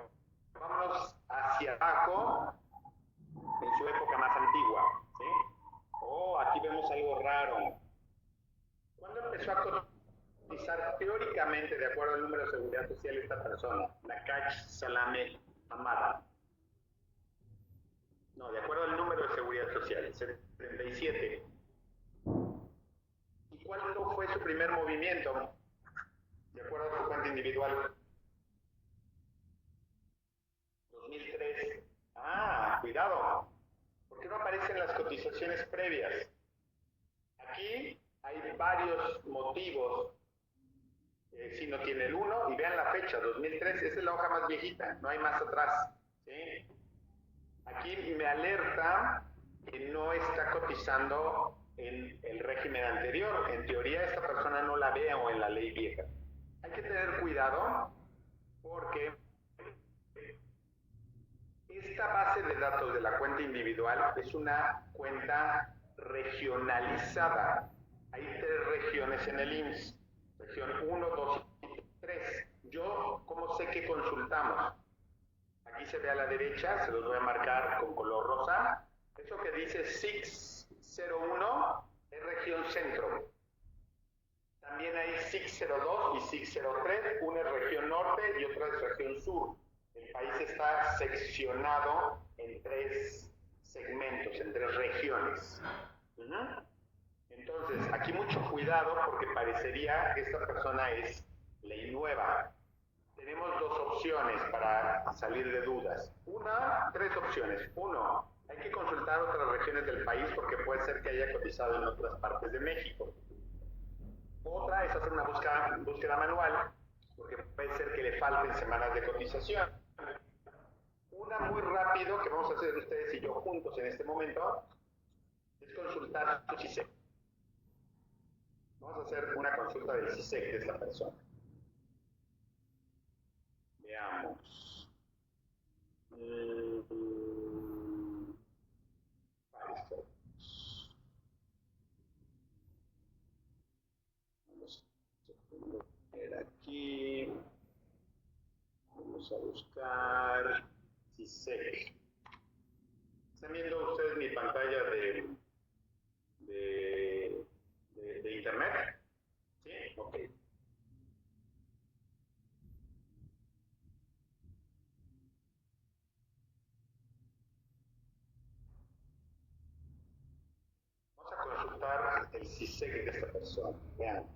vámonos hacia abajo, en su época más antigua. ¿Sí? Oh, aquí vemos algo raro. ¿Cuándo empezó a cotizar teóricamente, de acuerdo al número de seguridad social, esta persona? Nakach Salame Amada. No, de acuerdo al número de seguridad social, 77. ¿Y cuándo fue su primer movimiento? De acuerdo a su cuenta individual. 2003. Ah, cuidado. ¿Por qué no aparecen las cotizaciones previas? Aquí hay varios motivos. Si no tiene el 1, y vean la fecha, 2003, esa es la hoja más viejita, no hay más atrás. ¿Sí? Aquí me alerta que no está cotizando en el régimen anterior. En teoría, esta persona no la veo en la ley vieja. Hay que tener cuidado porque esta base de datos de la cuenta individual es una cuenta regionalizada. Hay 3 regiones en el IMSS. Región 1, 2 y 3. Yo, ¿cómo sé que consultamos? Aquí se ve a la derecha, se los voy a marcar con color rosa. Eso que dice 601 es región centro. También hay 602 y 603, una es región norte y otra es región sur. El país está seccionado en 3 segmentos, en 3 regiones. Entonces, aquí mucho cuidado porque parecería que esta persona es ley nueva. Tenemos 2 opciones para salir de dudas. 3 opciones. 1, hay que consultar otras regiones del país porque puede ser que haya cotizado en otras partes de México. Otra es hacer una búsqueda manual, porque puede ser que le falten semanas de cotización. Una muy rápido que vamos a hacer ustedes y yo juntos en este momento es consultar su CISEC. Vamos a hacer una consulta del CISEC de esta persona. Veamos. Vamos a ver aquí. Vamos a buscar CISEC. ¿Están viendo ustedes mi pantalla de internet? ¿Sí? Ok. Vamos a consultar el CISEC de esta persona. Veamos.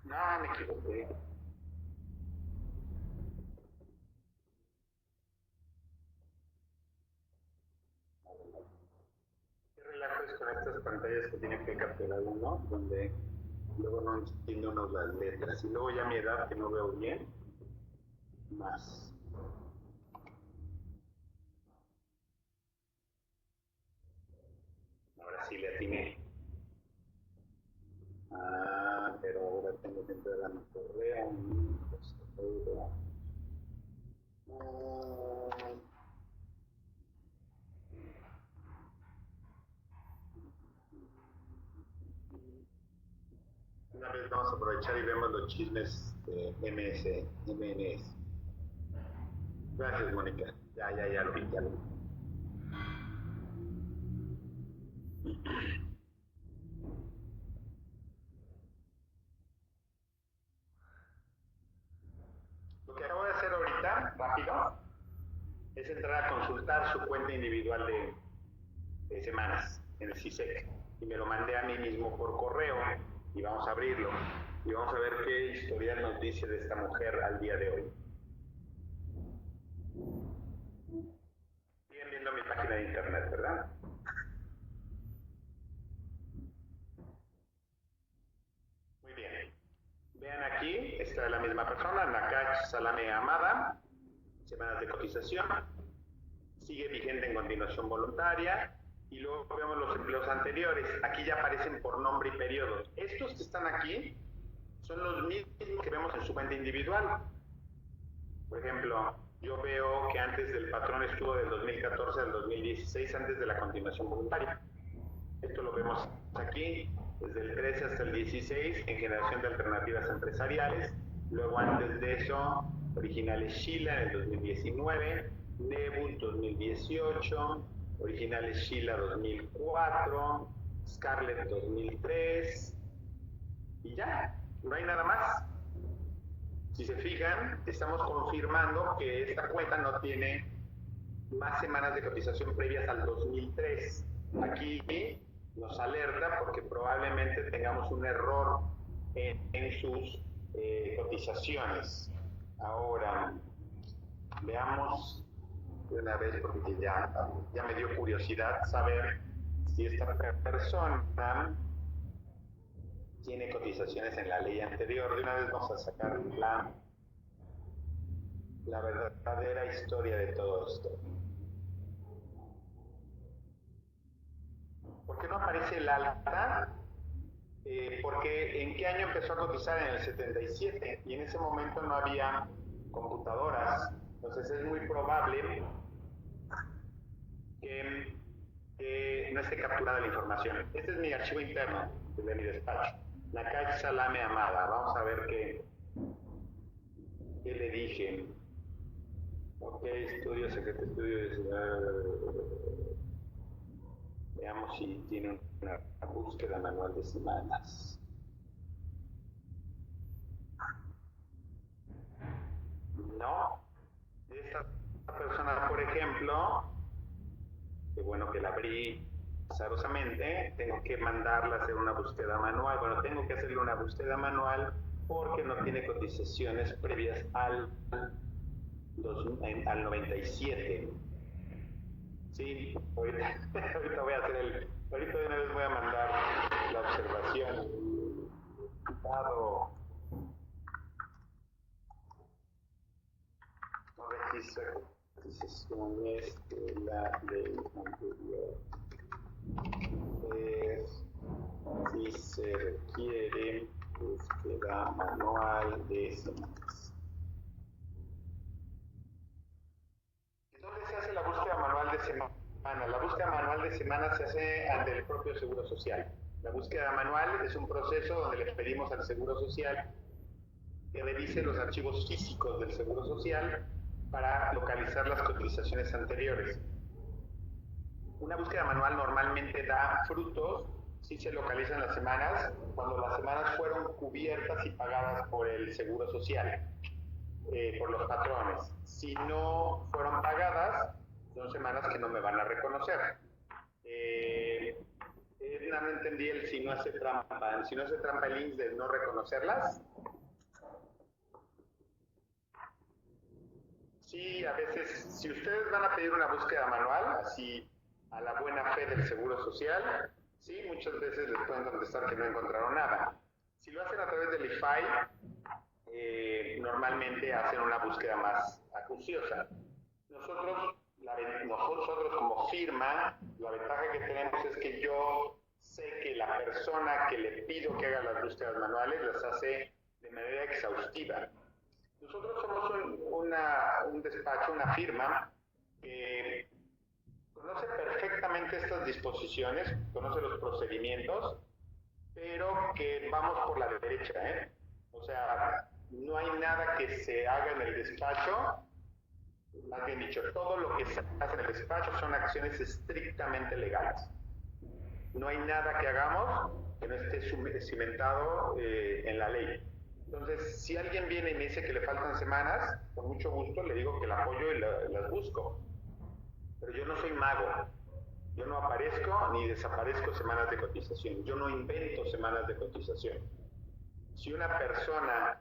No, me equivoqué. ¿Qué relajo es con estas pantallas que tienen que capturar uno? Donde luego no entiendo uno las letras y luego ya mi edad que no veo bien, más. Ahora sí le atiné. Ah, pero ahora tengo que entrar a mi correo. Una vez vamos a aprovechar y vemos los chismes de MNS. Gracias, Mónica. Ya lo vi, ya lo vi. Lo que acabo de hacer ahorita, rápido, es entrar a consultar su cuenta individual de semanas en el CISEC. Y me lo mandé a mí mismo por correo y vamos a abrirlo y vamos a ver qué historial nos dice de esta mujer al día de hoy. Siguen viendo mi página de internet, ¿verdad? Muy bien. Vean aquí, esta es la misma persona, Nakach Salame Amada, semanas de cotización, sigue vigente en continuación voluntaria, y luego vemos los empleos anteriores. Aquí ya aparecen por nombre y periodos. Estos que están aquí son los mismos que vemos en su cuenta individual. Por ejemplo, yo veo que antes del patrón estuvo del 2014 al 2016, antes de la continuación voluntaria. Esto lo vemos aquí, desde el 13 hasta el 16, en generación de alternativas empresariales. Luego, antes de eso, originales Sheila en el 2019, Nebus 2018, originales Sheila 2004, Scarlett 2003, y ya, no hay nada más. Si se fijan, estamos confirmando que esta cuenta no tiene más semanas de cotización previas al 2003. Aquí nos alerta porque probablemente tengamos un error en sus cotizaciones. Ahora, veamos de una vez, porque ya me dio curiosidad saber si esta persona tiene cotizaciones en la ley anterior. De una vez vamos a sacar la verdadera historia de todo esto. ¿Por qué no aparece el alta? Porque ¿en qué año empezó a cotizar? En el 77, y en ese momento no había computadoras. Entonces es muy probable que no esté capturada la información. Este es mi archivo interno de mi despacho. Nakach Salame Amada. Vamos a ver qué le dije. Ok, estudio, secreto estudio. Veamos si tiene una búsqueda manual de semanas. No. Esta persona, por ejemplo, que bueno que la abrí azarosamente, tengo que mandarla a hacer una búsqueda manual. Bueno, tengo que hacerle una búsqueda manual porque no tiene cotizaciones previas al 97. Sí, ahorita voy a hacer ahorita de una vez voy a mandar la observación. Dado no registra cotizaciones de la ley anterior. Si se requiere búsqueda manual de semanas. ¿Dónde se hace la búsqueda manual de semana? La búsqueda manual de semana se hace ante el propio Seguro Social. La búsqueda manual es un proceso donde le pedimos al Seguro Social que revise los archivos físicos del Seguro Social para localizar las cotizaciones anteriores. Una búsqueda manual normalmente da frutos si se localizan las semanas, cuando las semanas fueron cubiertas y pagadas por el Seguro Social, por los patrones. Si no fueron pagadas, son semanas que no me van a reconocer. No entendí el si no hace trampa. Si no hace trampa el link de no reconocerlas. Sí, a veces, si ustedes van a pedir una búsqueda manual, así a la buena fe del Seguro Social, sí, muchas veces les pueden contestar que no encontraron nada. Si lo hacen a través del IFAI, normalmente hacen una búsqueda más acuciosa. Nosotros como firma, la ventaja que tenemos es que yo sé que la persona que le pido que haga las búsquedas manuales las hace de manera exhaustiva. Nosotros somos un despacho, una firma que conoce perfectamente estas disposiciones, conoce los procedimientos, pero que vamos por la derecha, O sea, no hay nada que se haga en el despacho más bien dicho, todo lo que se hace en el despacho son acciones estrictamente legales. No hay nada que hagamos que no esté cimentado en la ley. Entonces, si alguien viene y me dice que le faltan semanas, con mucho gusto le digo que la apoyo y las busco. Pero yo no soy mago. Yo no aparezco ni desaparezco semanas de cotización. Yo no invento semanas de cotización. Si una persona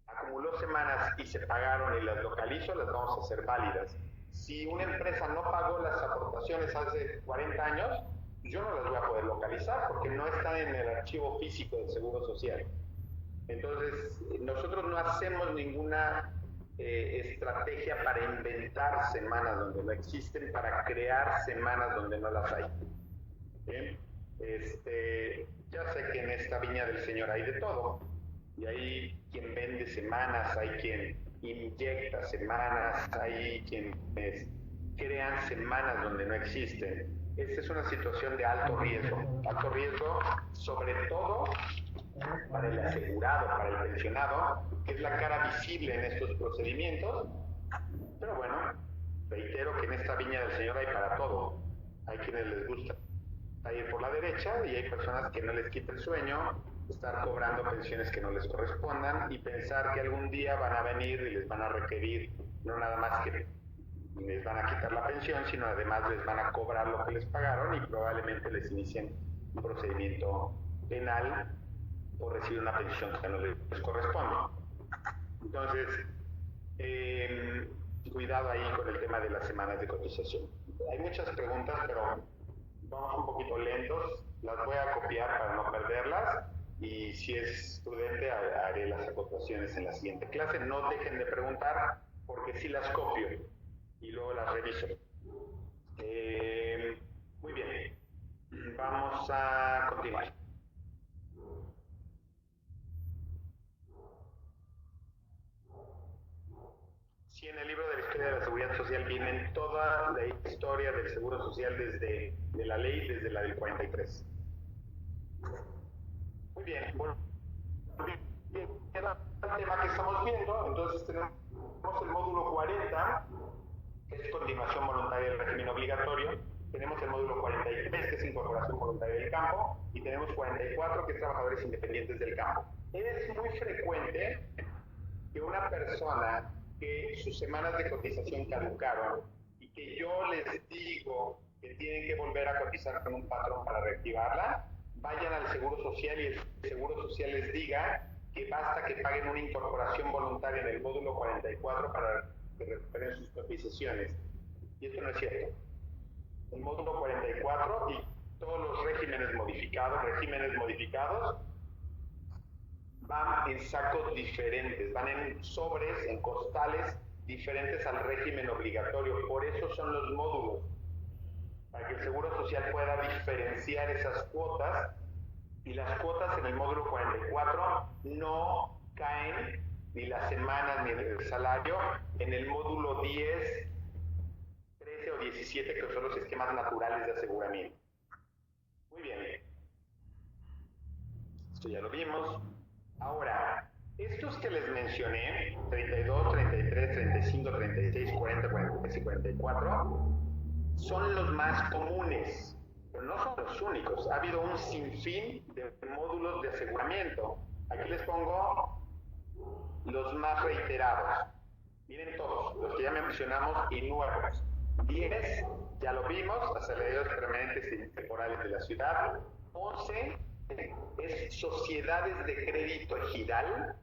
acumuló semanas y se pagaron y las localizo, las vamos a hacer válidas. Si una empresa no pagó las aportaciones hace 40 años, yo no las voy a poder localizar porque no están en el archivo físico del Seguro Social. Entonces, nosotros no hacemos ninguna estrategia para inventar semanas donde no existen, para crear semanas donde no las hay. ¿Bien? Ya sé que en esta viña del Señor hay de todo, y hay quien vende semanas, hay quien inyecta semanas, hay quienes crean semanas donde no existen. Esta es una situación de alto riesgo sobre todo para el asegurado, para el pensionado, que es la cara visible en estos procedimientos. Pero bueno, reitero que en esta viña del Señor hay para todo. Hay quienes les gusta ir por la derecha y hay personas que no les quita el sueño estar cobrando pensiones que no les correspondan y pensar que algún día van a venir y les van a requerir no nada más que les van a quitar la pensión, sino además les van a cobrar lo que les pagaron y probablemente les inicien un procedimiento penal por recibir una pensión que no les corresponde. Entonces, cuidado ahí con el tema de las semanas de cotización. Hay muchas preguntas, pero vamos un poquito lentos. Las voy a copiar para no perderlas y si es prudente haré las acotaciones en la siguiente clase. No dejen de preguntar porque sí las copio y luego las reviso. Muy bien, vamos a continuar. Sí, en el libro de la historia de la seguridad social viene toda la historia del seguro social desde de la ley, desde la del 43. Muy bien, bueno, bien, el tema que estamos viendo, entonces tenemos el módulo 40, que es continuación voluntaria del régimen obligatorio, tenemos el módulo 43, que es incorporación voluntaria del campo, y tenemos 44, que es trabajadores independientes del campo. Es muy frecuente que una persona que sus semanas de cotización caducaron y que yo les digo que tienen que volver a cotizar con un patrón para reactivarla, vayan al Seguro Social y el Seguro Social les diga que basta que paguen una incorporación voluntaria en el módulo 44 para que recuperen sus cotizaciones. Y esto no es cierto. El módulo 44 y todos los regímenes modificados van en sacos diferentes, van en sobres, en costales diferentes al régimen obligatorio. Por eso son los módulos, para que el Seguro Social pueda diferenciar esas cuotas, y las cuotas en el módulo 44 no caen ni las semanas ni el salario en el módulo 10, 13 o 17, que son los esquemas naturales de aseguramiento. Muy bien, esto ya lo vimos. Ahora, estos que les mencioné, 32, 33, 35, 36, 40, 43 y 44, son los más comunes, pero no son los únicos. Ha habido un sinfín de módulos de aseguramiento. Aquí les pongo los más reiterados. Miren todos, los que ya mencionamos y nuevos. 10, ya lo vimos, aceleradores permanentes y temporales de la ciudad. 11 es sociedades de crédito ejidal.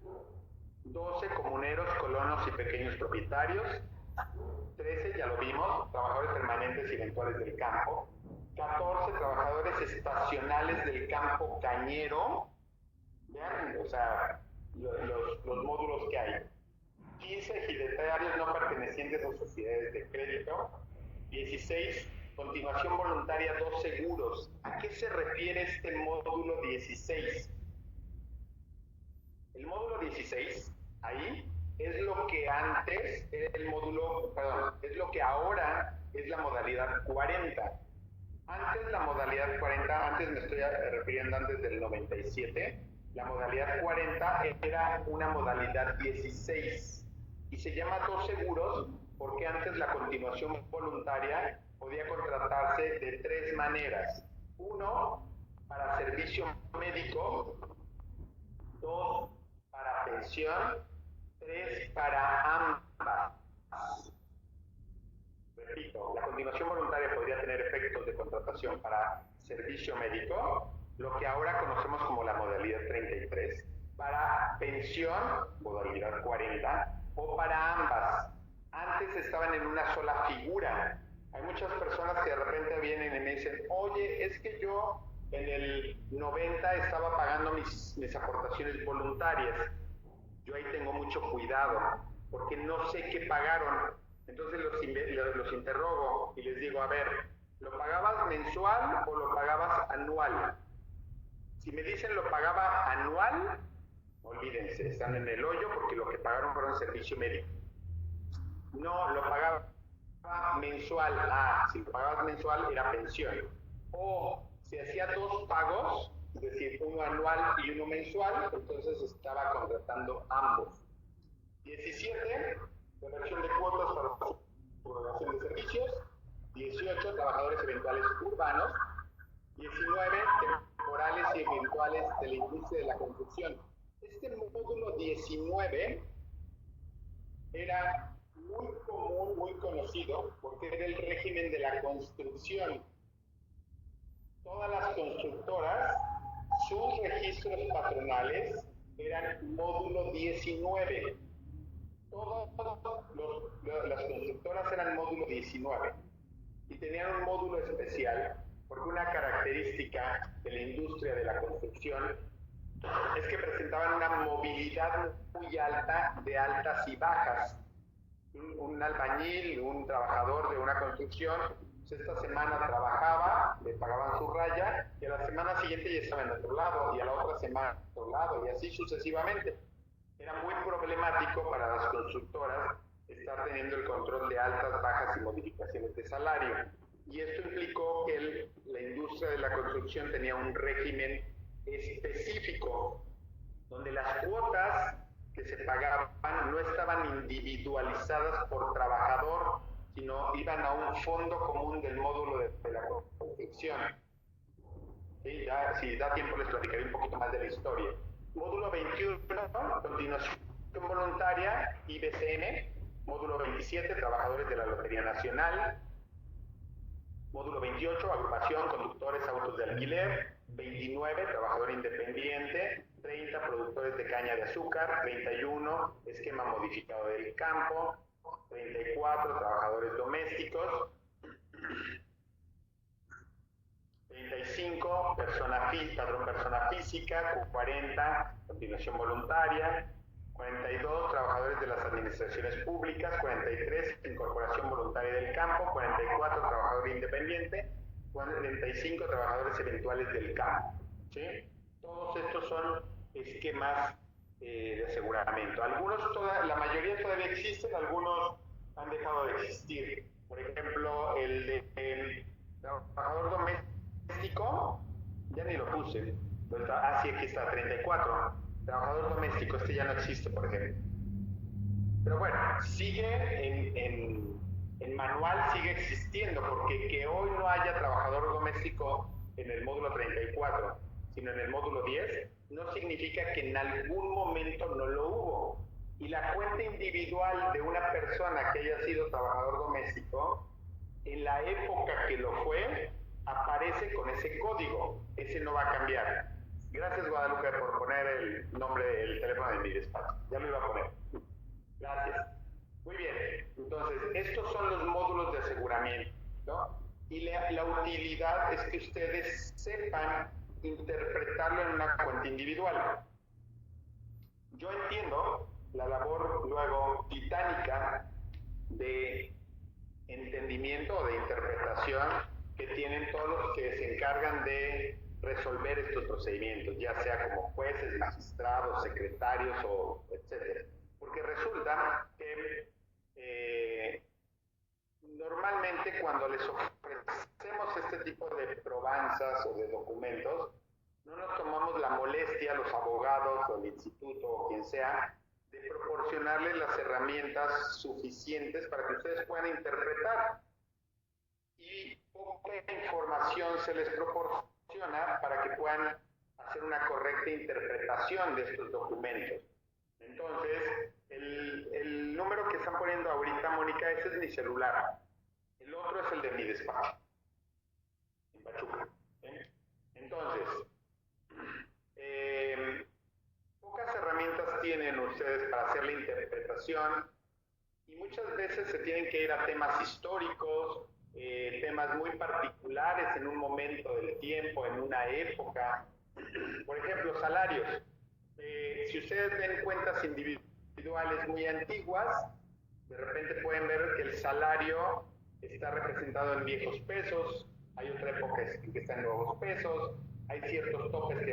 12, comuneros, colonos y pequeños propietarios. 13, ya lo vimos, trabajadores permanentes y eventuales del campo. 14, trabajadores estacionales del campo cañero. Vean, o sea, los módulos que hay. 15, ejidatarios no pertenecientes a sociedades de crédito. 16, continuación voluntaria, 2 seguros. ¿A qué se refiere este módulo 16? El módulo 16, ahí, es lo que antes era el módulo, perdón, es lo que ahora es la modalidad 40. Antes la modalidad 40, antes me estoy refiriendo antes del 97, la modalidad 40 era una modalidad 16. Y se llama dos seguros porque antes la continuación voluntaria podía contratarse de tres maneras. Uno, para servicio médico. Dos, para pensión. Tres, para ambas. Repito, la continuación voluntaria podría tener efectos de contratación para servicio médico, lo que ahora conocemos como la modalidad 33, para pensión, modalidad 40, o para ambas. Antes estaban en una sola figura. Hay muchas personas que de repente vienen y me dicen, oye, es que yo en el 90 estaba pagando mis aportaciones voluntarias. Yo ahí tengo mucho cuidado, porque no sé qué pagaron. Entonces los interrogo y les digo, a ver, ¿lo pagabas mensual o lo pagabas anual? Si me dicen lo pagaba anual, olvídense, están en el hoyo porque lo que pagaron fueron servicio médico. No, lo pagaba mensual. Ah, si lo pagabas mensual era pensión. O si hacía dos pagos, es decir, uno anual y uno mensual, entonces estaba contratando ambos. 17, reversión de cuotas para subrogación de servicios. 18, trabajadores eventuales urbanos. 19, temporales y eventuales de la industria de la construcción. Este módulo 19 era muy común, muy conocido, porque era el régimen de la construcción. Todas las constructoras, sus registros patronales eran módulo 19. Todas las constructoras eran módulo 19 y tenían un módulo especial porque una característica de la industria de la construcción es que presentaban una movilidad muy alta de altas y bajas. Un albañil, un trabajador de una construcción, pues esta semana trabajaba, le pagaban su raya y a la semana siguiente ya estaba en otro lado y a la otra semana en otro lado y así sucesivamente. Era muy problemático para las constructoras estar teniendo el control de altas, bajas y modificaciones de salario. Y esto implicó que la industria de la construcción tenía un régimen específico, donde las cuotas que se pagaban no estaban individualizadas por trabajador, sino iban a un fondo común del módulo de la construcción. ¿Sí? Ya, si da tiempo les platicaré un poquito más de la historia. Módulo 21, continuación voluntaria, IBCM. Módulo 27, trabajadores de la Lotería Nacional. Módulo 28, agrupación, conductores, autos de alquiler. 29, trabajador independiente. 30, productores de caña de azúcar. 31, esquema modificado del campo. 34, trabajadores domésticos. 35, persona física. 40, continuación voluntaria. 42, trabajadores de las administraciones públicas. 43, incorporación voluntaria del campo. 44, trabajador independiente. 45, trabajadores eventuales del campo. ¿Sí? Todos estos son esquemas de aseguramiento. La mayoría todavía existen, algunos han dejado de existir. Por ejemplo, el de trabajador doméstico, ya ni lo puse. Sí, aquí está, 34. Trabajador doméstico, este ya no existe, por ejemplo. Pero bueno, sigue en manual, sigue existiendo, porque que hoy no haya trabajador doméstico en el módulo 34, sino en el módulo 10, no significa que en algún momento no lo hubo. Y la cuenta individual de una persona que haya sido trabajador doméstico, en la época que lo fue, aparece con ese código. Ese no va a cambiar. Gracias, Guadalupe, por poner el nombre del teléfono de mi despacho. Ya lo iba a poner. Gracias. Muy bien. Entonces, estos son los módulos de aseguramiento, ¿no? Y la utilidad es que ustedes sepan interpretarlo en una cuenta individual. Yo entiendo la labor luego titánica de entendimiento o de interpretación que tienen todos los que se encargan de resolver estos procedimientos, ya sea como jueces, magistrados, secretarios o etcétera. Porque resulta que normalmente cuando les ofrecemos este tipo de probanzas o de documentos, no nos tomamos la molestia, los abogados o el instituto o quien sea, de proporcionarles las herramientas suficientes para que ustedes puedan interpretar. Y poca información se les proporciona para que puedan hacer una correcta interpretación de estos documentos. Entonces, el número que están poniendo ahorita, Mónica, ese es mi celular. El otro es el de mi despacho, en Pachuca. Entonces, pocas herramientas tienen ustedes para hacer la interpretación y muchas veces se tienen que ir a temas históricos, temas muy particulares en un momento del tiempo, en una época. Por ejemplo, salarios. Si ustedes ven cuentas individuales muy antiguas, de repente pueden ver que el salario está representado en viejos pesos, hay otra época en que está en nuevos pesos, hay ciertos topes que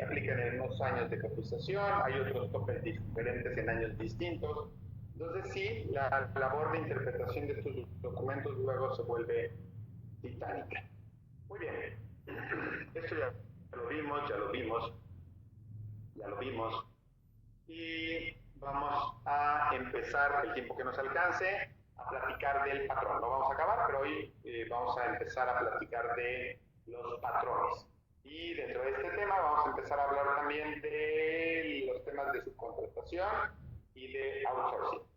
aplican en unos años de cotización, hay otros topes diferentes en años distintos. Entonces sí, la labor de interpretación de estos documentos luego se vuelve titánica. Muy bien, esto ya lo vimos. Y vamos a empezar, el tiempo que nos alcance, a platicar del patrón. No vamos a acabar, pero hoy vamos a empezar a platicar de los patrones. Y dentro de este tema vamos a empezar a hablar también de los temas de subcontratación y de outsourcing.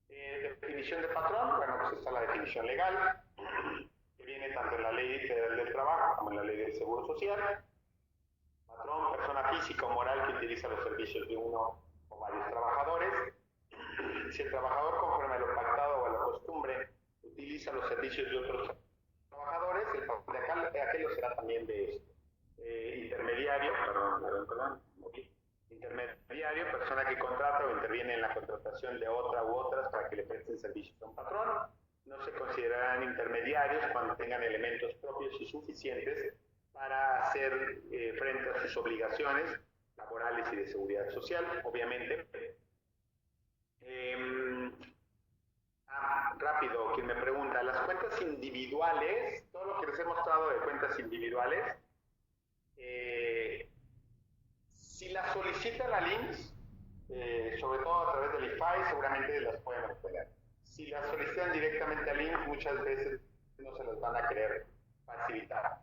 Definición de patrón, bueno, pues está la definición legal, que viene tanto en la Ley Federal del Trabajo como en la Ley del Seguro Social. Patrón, persona física o moral que utiliza los servicios de uno o varios trabajadores. Si el trabajador, conforme a lo pactado o a la costumbre, utiliza los servicios de otros trabajadores, el patrón de aquello será también de esto. Intermediario, intermediario, persona que contrata o interviene en la contratación de otra u otras para que le presten servicios a un patrón. No se considerarán intermediarios cuando tengan elementos propios y suficientes para hacer frente a sus obligaciones laborales y de seguridad social, obviamente. Rápido, quien me pregunta, las cuentas individuales, todo lo que les he mostrado de cuentas individuales, si las solicitan al IMSS, sobre todo a través del IFAI, seguramente las pueden obtener. Si las solicitan directamente al IMSS, muchas veces no se las van a querer facilitar.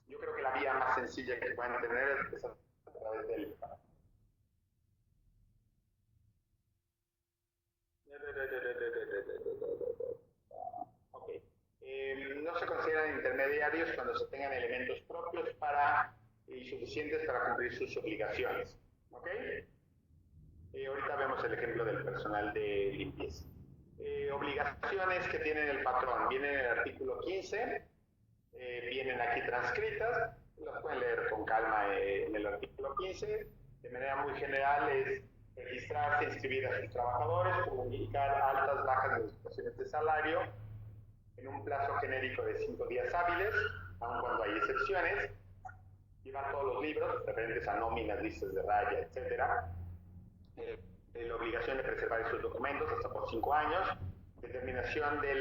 Yo creo que la vía más sencilla que pueden tener es a través del IFAI. Okay. No se consideran intermediarios cuando se tengan elementos propios y suficientes para cumplir sus obligaciones. ¿Okay? Ahorita vemos el ejemplo del personal de limpieza. Obligaciones que tiene el patrón. Vienen en el artículo 15, vienen aquí transcritas, las pueden leer con calma en el artículo 15. De manera muy general es registrarse, inscribir a sus trabajadores, comunicar altas, bajas modificaciones de salario en un plazo genérico de 5 días hábiles, aun cuando hay excepciones, llevar todos los libros referentes a nóminas, listas de raya, etcétera. La obligación de preservar esos documentos hasta por 5 años, determinación de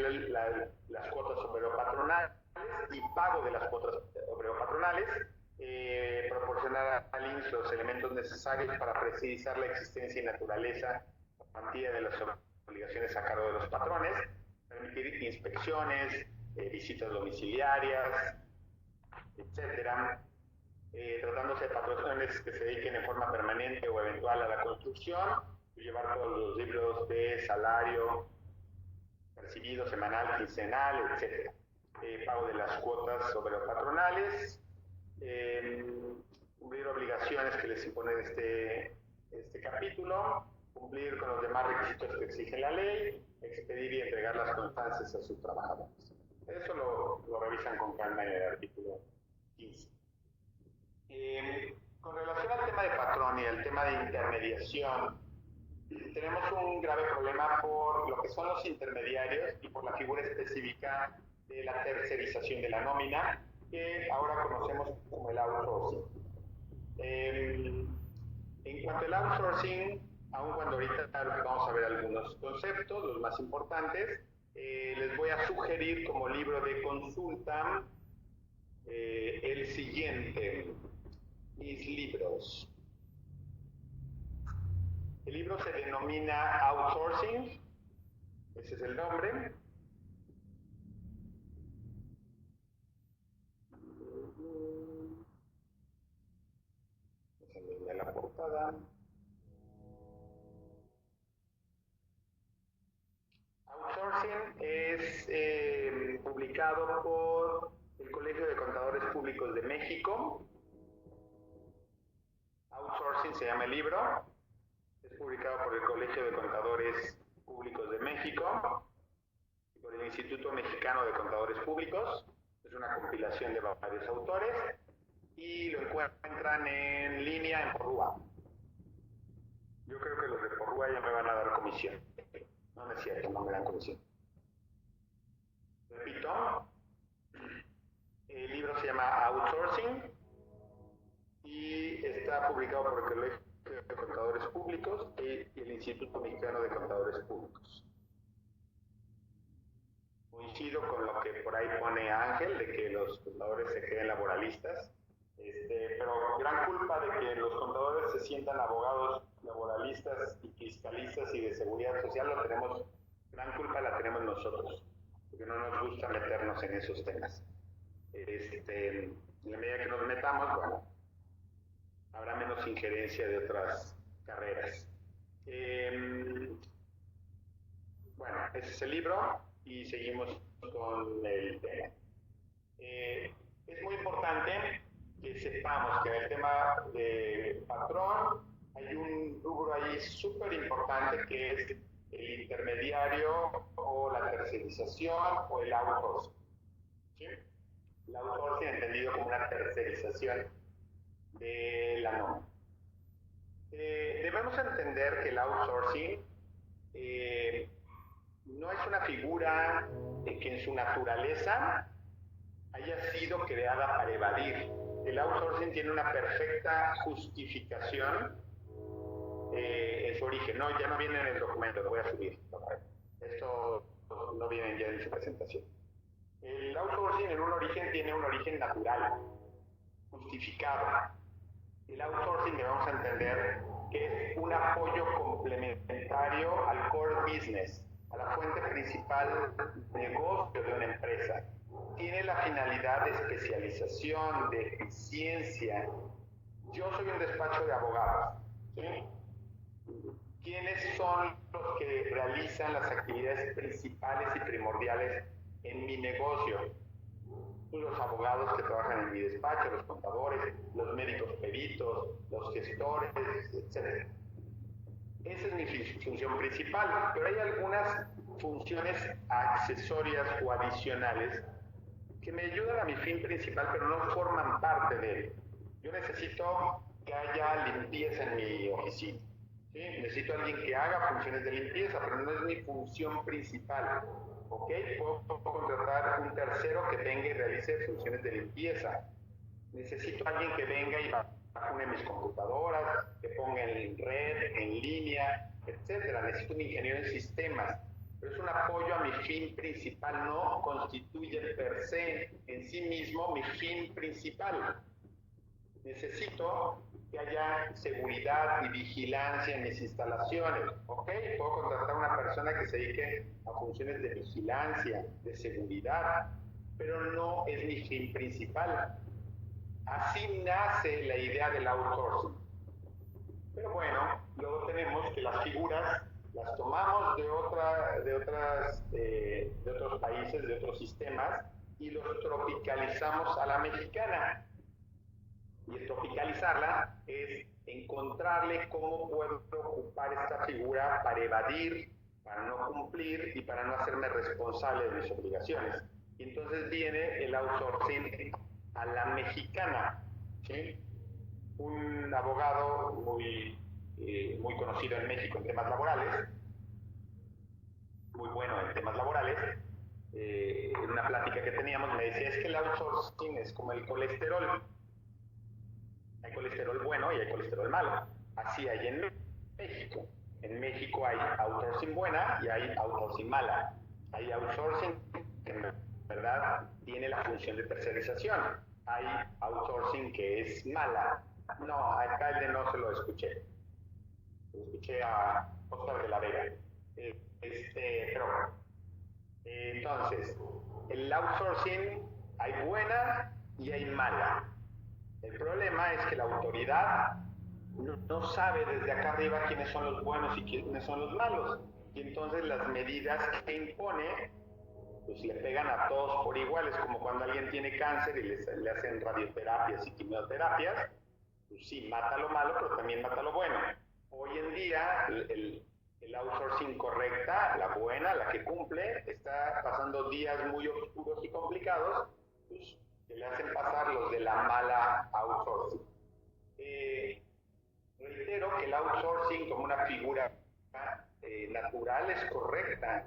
las cuotas obrero-patronales y pago de las cuotas obrero-patronales, proporcionar al IMSS los elementos necesarios para precisar la existencia y naturaleza, cuantía de las obligaciones a cargo de los patrones, permitir inspecciones, visitas domiciliarias, etcétera. Tratándose de patrones que se dediquen en forma permanente o eventual a la construcción, llevar todos los libros de salario percibido semanal, quincenal, etc. Pago de las cuotas sobre los patronales, cumplir obligaciones que les impone este capítulo, cumplir con los demás requisitos que exige la ley, expedir y entregar las constancias a sus trabajadores. Eso lo revisan con calma en el artículo 15. Con relación al tema de patrón y al tema de intermediación, tenemos un grave problema por lo que son los intermediarios y por la figura específica de la tercerización de la nómina, que ahora conocemos como el outsourcing. En cuanto al outsourcing, aun cuando ahorita vamos a ver algunos conceptos, los más importantes, les voy a sugerir como libro de consulta el siguiente. Mis libros. El libro se denomina Outsourcing, ese es el nombre. Déjenme la portada. Outsourcing es publicado por el Colegio de Contadores Públicos de México. Outsourcing se llama el libro. Es publicado por el Colegio de Contadores Públicos de México y por el Instituto Mexicano de Contadores Públicos. Es una compilación de varios autores y lo encuentran en línea en Porrúa. Yo creo que los de Porrúa ya me van a dar comisión. No es cierto, no me dan comisión. Repito, el libro se llama Outsourcing y está publicado por el Colegio de Contadores Públicos y el Instituto Mexicano de Contadores Públicos. Coincido con lo que por ahí pone Ángel, de que los contadores se queden laboralistas, pero gran culpa de que los contadores se sientan abogados laboralistas y fiscalistas y de seguridad social, gran culpa la tenemos nosotros, porque no nos gusta meternos en esos temas. En la medida que nos metamos, bueno, habrá menos injerencia de otras carreras. Bueno, ese es el libro y seguimos con el tema. Es muy importante que sepamos que en el tema de patrón hay un rubro ahí súper importante que es el intermediario o la tercerización o el outsourcing. ¿Sí? El outsourcing entendido como una tercerización de la nómina. Debemos entender que el outsourcing no es una figura que en su naturaleza haya sido creada para evadir. El outsourcing tiene una perfecta justificación en su origen. No, ya no viene en el documento, lo voy a subir. Esto no viene ya en su presentación. El outsourcing en un origen tiene un origen natural, justificado. El outsourcing debemos entender que es un apoyo complementario al core business, a la fuente principal de negocio de una empresa. Tiene la finalidad de especialización, de eficiencia. Yo soy un despacho de abogados, ¿sí? ¿Quiénes son los que realizan las actividades principales y primordiales en mi negocio? Los abogados que trabajan en mi despacho, los contadores, los médicos peritos, los gestores, etc. Esa es mi función principal, pero hay algunas funciones accesorias o adicionales que me ayudan a mi fin principal, pero no forman parte de él. Yo necesito que haya limpieza en mi oficina. ¿Sí? Necesito a alguien que haga funciones de limpieza, pero no es mi función principal. ¿Ok? Puedo contratar un tercero que venga y realice funciones de limpieza. Necesito a alguien que venga y vacune mis computadoras, que ponga en red, en línea, etc. Necesito un ingeniero en sistemas. Pero es un apoyo a mi fin principal, no constituye per se en sí mismo mi fin principal. Necesito que haya seguridad y vigilancia en mis instalaciones, ¿ok? Puedo contratar a una persona que se dedique a funciones de vigilancia, de seguridad, pero no es mi fin principal. Así nace la idea del outsourcing. Pero bueno, luego tenemos que las figuras las tomamos de otros países, de otros sistemas, y los tropicalizamos a la mexicana. Y el tropicalizarla es encontrarle cómo puedo ocupar esta figura para evadir, para no cumplir y para no hacerme responsable de mis obligaciones. Y entonces viene el outsourcing a la mexicana, ¿sí? Un abogado muy conocido en México en temas laborales, muy bueno en temas laborales, en una plática que teníamos me decía, es que el outsourcing es como el colesterol. Hay colesterol bueno y hay colesterol malo. Así hay en México. En México hay outsourcing buena y hay outsourcing mala. Hay outsourcing que en verdad tiene la función de tercerización. Hay outsourcing que es mala. No, acá el de no se lo escuché. Escuché a Oscar de la Vega. Pero bueno, entonces, el outsourcing hay buena y hay mala. El problema es que la autoridad no sabe desde acá arriba quiénes son los buenos y quiénes son los malos. Y entonces las medidas que impone pues le pegan a todos por igual. Es como cuando alguien tiene cáncer y le hacen radioterapias y quimioterapias. Pues sí, mata lo malo, pero también mata lo bueno. Hoy en día el outsourcing correcta, la buena, la que cumple, está pasando días muy oscuros y complicados, pues, que le hacen pasar los de la mala outsourcing. Reitero que el outsourcing como una figura natural es correcta.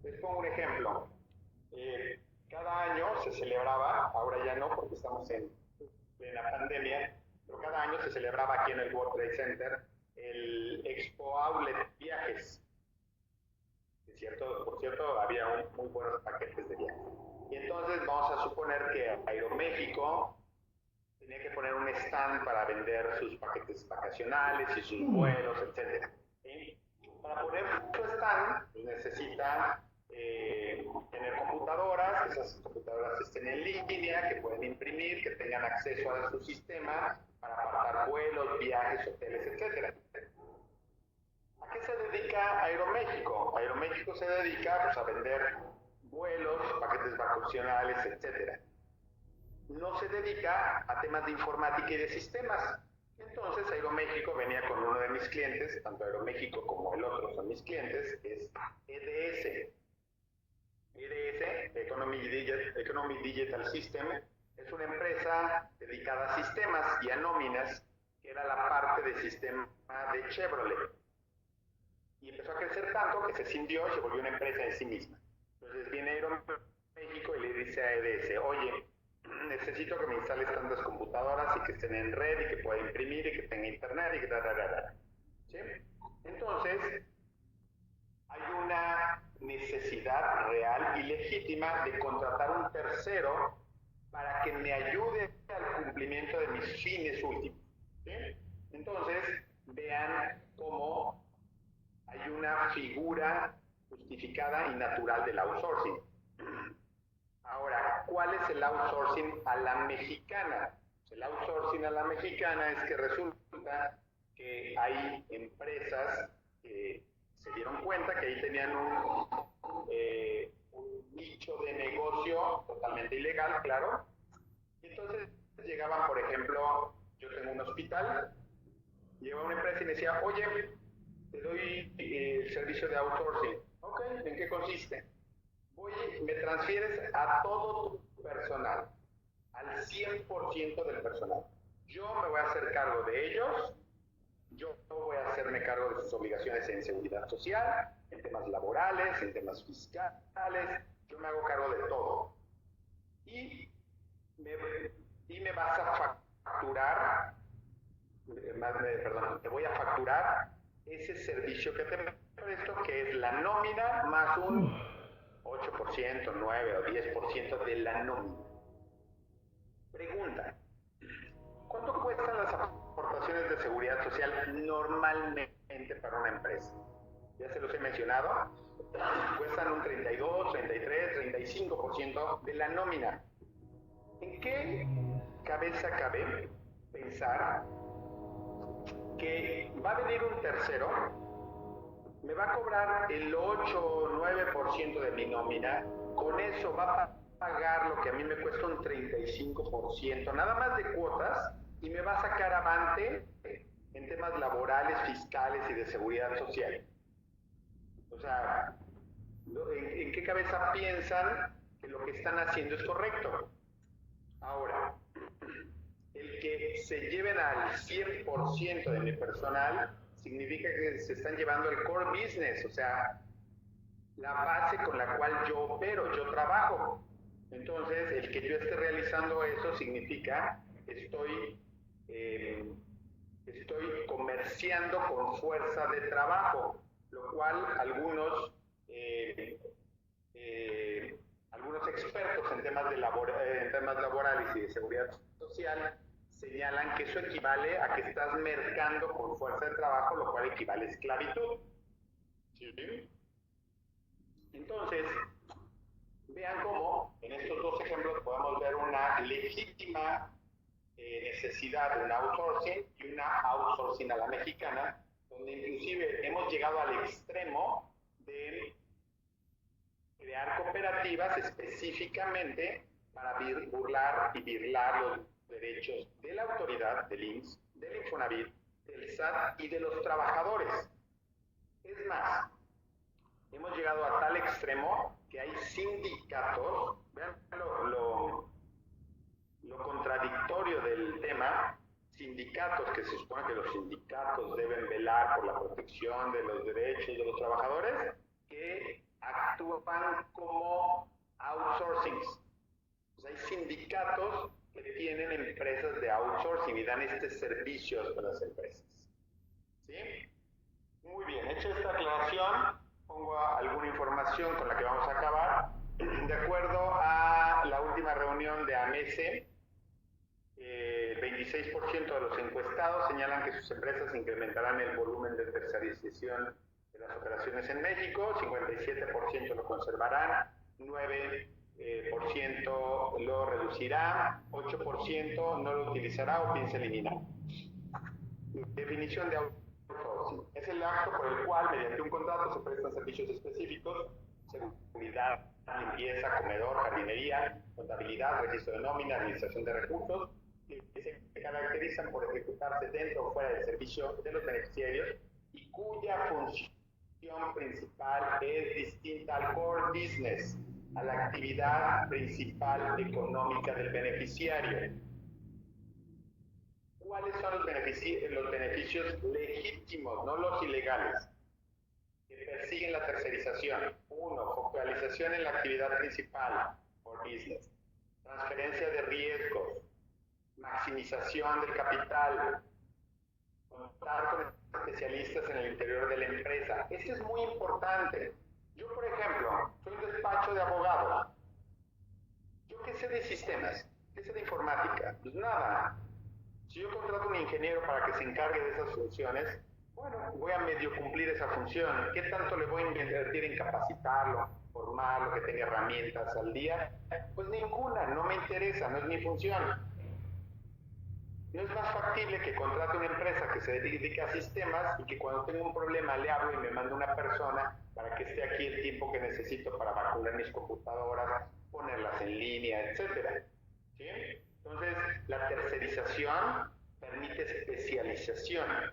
Les pongo un ejemplo. Cada año se celebraba, ahora ya no porque estamos en plena pandemia, pero cada año se celebraba aquí en el World Trade Center el Expo Outlet Viajes. Por cierto, había muy buenos paquetes de viajes. Y entonces vamos a suponer que Aeroméxico tenía que poner un stand para vender sus paquetes vacacionales y sus vuelos, etc. ¿Sí? Para poner su stand, pues necesita tener computadoras, que esas computadoras estén en línea, que pueden imprimir, que tengan acceso a su sistema para apartar vuelos, viajes, hoteles, etc. ¿A qué se dedica Aeroméxico? Aeroméxico se dedica pues, a vender vuelos, paquetes vacacionales, etc. No se dedica a temas de informática y de sistemas. Entonces Aeroméxico venía con uno de mis clientes, tanto Aeroméxico como el otro son mis clientes, es EDS. EDS, Economic Digital System, es una empresa dedicada a sistemas y a nóminas, que era la parte de sistema de Chevrolet. Y empezó a crecer tanto que se cindió y se volvió una empresa en sí misma. Entonces viene Aeroméxico y le dice a EDS, oye, necesito que me instales tantas computadoras y que estén en red y que pueda imprimir y que tenga internet y que ¿sí? Entonces, hay una necesidad real y legítima de contratar un tercero para que me ayude al cumplimiento de mis fines últimos. ¿Sí? Entonces, vean cómo hay una figura justificada y natural del outsourcing. Ahora, ¿cuál es el outsourcing a la mexicana? El outsourcing a la mexicana es que resulta que hay empresas que se dieron cuenta que ahí tenían un nicho de negocio totalmente ilegal, claro. Y entonces llegaban, por ejemplo, yo tengo un hospital, llegaba una empresa y me decía, oye, te doy el servicio de outsourcing. Ok, ¿en qué consiste? Me transfieres a todo tu personal, al 100% del personal. Yo me voy a hacer cargo de ellos, yo voy a hacerme cargo de sus obligaciones en seguridad social, en temas laborales, en temas fiscales, yo me hago cargo de todo. Y me vas a facturar, te voy a facturar ese servicio que te presto, que es la nómina más un 8%, 9 o 10% de la nómina. Pregunta, ¿cuánto cuestan las aportaciones de seguridad social normalmente para una empresa? Ya se los he mencionado, cuestan un 32, 33, 35% de la nómina. ¿En qué cabeza cabe pensar que va a venir un tercero, me va a cobrar el 8 o 9% de mi nómina, con eso va a pagar lo que a mí me cuesta un 35%, nada más de cuotas, y me va a sacar avante en temas laborales, fiscales y de seguridad social? O sea, ¿en qué cabeza piensan que lo que están haciendo es correcto? Ahora, el que se lleven al 100% de mi personal significa que se están llevando el core business, o sea, la base con la cual yo opero, yo trabajo. Entonces, el que yo esté realizando eso significa que estoy comerciando con fuerza de trabajo, lo cual algunos expertos en temas laborales y de seguridad social señalan que eso equivale a que estás mercando por fuerza de trabajo, lo cual equivale a esclavitud. ¿Sí? Entonces, vean cómo en estos dos ejemplos podemos ver una legítima necesidad de un outsourcing y una outsourcing a la mexicana, donde inclusive hemos llegado al extremo de crear cooperativas específicamente para burlar y birlar los derechos de la autoridad, del IMSS, del Infonavit, del SAT y de los trabajadores. Es más, hemos llegado a tal extremo que hay sindicatos, vean lo contradictorio del tema, sindicatos, que se supone que los sindicatos deben velar por la protección de los derechos de los trabajadores, que actúan como outsourcings. Pues hay sindicatos que tienen empresas de outsourcing y dan estos servicios a las empresas. ¿Sí? Muy bien, hecha esta aclaración, pongo alguna información con la que vamos a acabar. De acuerdo a la última reunión de AMESE, 26% de los encuestados señalan que sus empresas incrementarán el volumen de tercerización de las operaciones en México, 57% lo conservarán, 9% lo reducirá, 8% no lo utilizará o piensa eliminar. Definición de outsourcing. Es el acto por el cual, mediante un contrato, se prestan servicios específicos, seguridad, limpieza, comedor, jardinería, contabilidad, registro de nómina, administración de recursos, que se caracterizan por ejecutarse dentro o fuera del servicio de los beneficiarios y cuya función principal es distinta al core business, a la actividad principal económica del beneficiario. ¿Cuáles son los beneficios legítimos, no los ilegales, que persiguen la tercerización? 1. Focalización en la actividad principal, core business. Transferencia de riesgos. Maximización del capital, contar con especialistas en el interior de la empresa. Esto es muy importante. Yo, por ejemplo, soy un despacho de abogados. ¿Yo qué sé de sistemas? ¿Qué sé de informática? Pues nada. Si yo contrato a un ingeniero para que se encargue de esas funciones, bueno, voy a medio cumplir esa función. ¿Qué tanto le voy a invertir en capacitarlo, formarlo, que tenga herramientas al día? Pues ninguna, no me interesa, no es mi función. ¿No es más factible que contrate una empresa que se dedique a sistemas y que cuando tengo un problema le hablo y me mande una persona para que esté aquí el tiempo que necesito para vacunar mis computadoras, ponerlas en línea, etcétera? ¿Sí? Entonces, la tercerización permite especialización.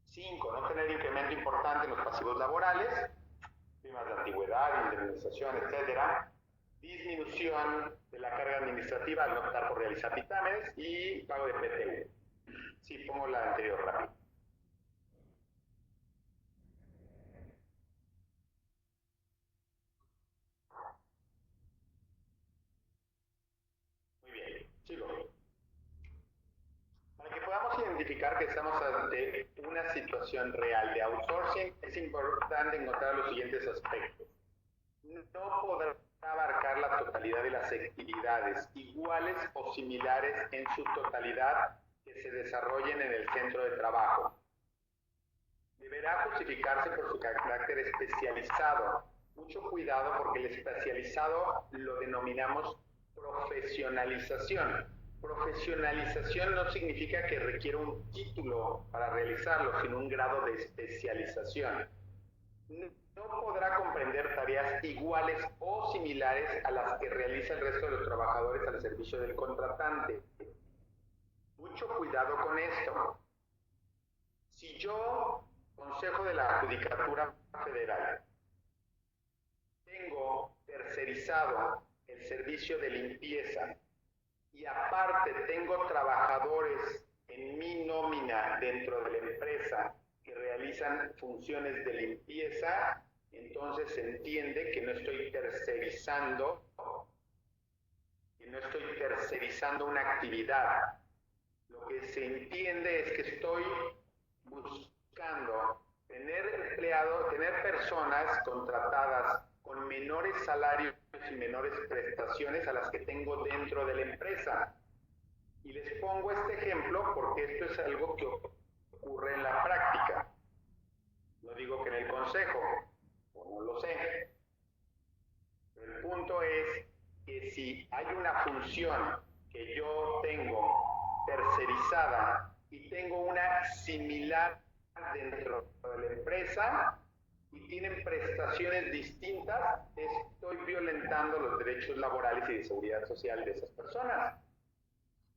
5. No tener incremento importante en los pasivos laborales, primas de antigüedad, indemnización, etcétera. Disminución de la carga administrativa al no optar por realizar dictámenes y pago de PTU. Sí, pongo la anterior rápido. Muy bien, sigo. Para que podamos identificar que estamos ante una situación real de outsourcing, es importante encontrar los siguientes aspectos. No podrá abarcar la totalidad de las actividades iguales o similares en su totalidad que se desarrollen en el centro de trabajo. Deberá justificarse por su carácter especializado. Mucho cuidado porque el especializado lo denominamos profesionalización. Profesionalización no significa que requiera un título para realizarlo, sino un grado de especialización. No podrá comprender tareas iguales o similares a las que realiza el resto de los trabajadores al servicio del contratante. Mucho cuidado con esto. Si yo, Consejo de la Judicatura Federal, tengo tercerizado el servicio de limpieza y aparte tengo trabajadores en mi nómina dentro de la empresa que realizan funciones de limpieza, entonces se entiende que no estoy tercerizando una actividad. Lo que se entiende es que estoy buscando tener personas contratadas con menores salarios y menores prestaciones a las que tengo dentro de la empresa. Y les pongo este ejemplo porque esto es algo que ocurre en la práctica. No digo que en el consejo, o no lo sé. Pero el punto es que si hay una función que yo tengo tercerizada y tengo una similar dentro de la empresa y tienen prestaciones distintas, estoy violentando los derechos laborales y de seguridad social de esas personas.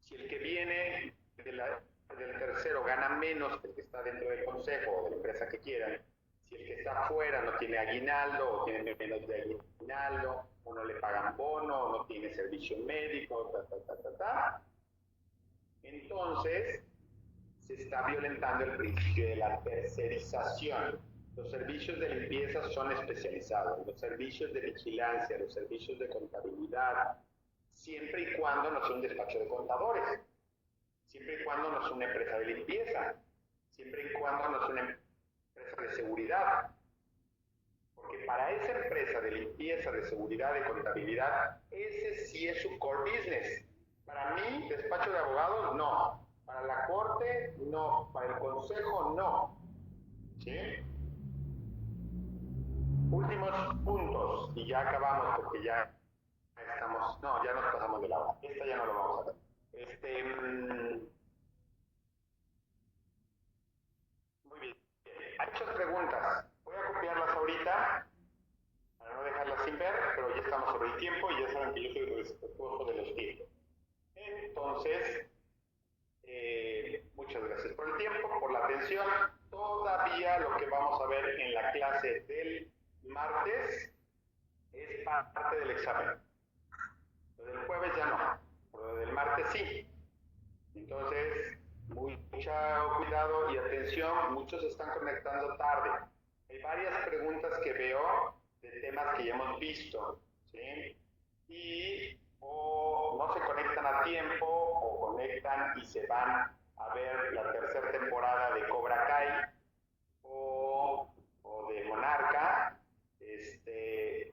Si el que viene del tercero gana menos que el que está dentro del consejo o de la empresa que quieran, si el que está afuera no tiene aguinaldo o tiene menos de aguinaldo, o no le pagan bono, o no tiene servicio médico, entonces se está violentando el principio de la tercerización. Los servicios de limpieza son especializados, los servicios de vigilancia, los servicios de contabilidad, siempre y cuando no sea un despacho de contadores, siempre y cuando no sea una empresa de limpieza, siempre y cuando no sea una empresa de seguridad. Porque para esa empresa de limpieza, de seguridad, de contabilidad, ese sí es su core business. Para mí, despacho de abogados, no. Para la corte, no. Para el consejo, no. ¿Sí? Últimos puntos, y ya acabamos porque ya estamos, no, ya nos pasamos de la hora. Esta ya no lo vamos a ver. Muy bien. Hay muchas preguntas. Voy a copiarlas ahorita para no dejarlas sin ver, pero ya estamos sobre el tiempo y ya saben que yo soy respetuoso de los tiempos. Entonces, muchas gracias por el tiempo, por la atención. Todavía lo que vamos a ver en la clase del martes es parte del examen. Lo del jueves ya no, pero lo del martes sí. Entonces, mucho cuidado y atención, muchos se están conectando tarde. Hay varias preguntas que veo de temas que ya hemos visto, ¿sí? Y o no se conectan a tiempo o conectan y se van a ver la tercera temporada de Cobra Kai o de Monarca,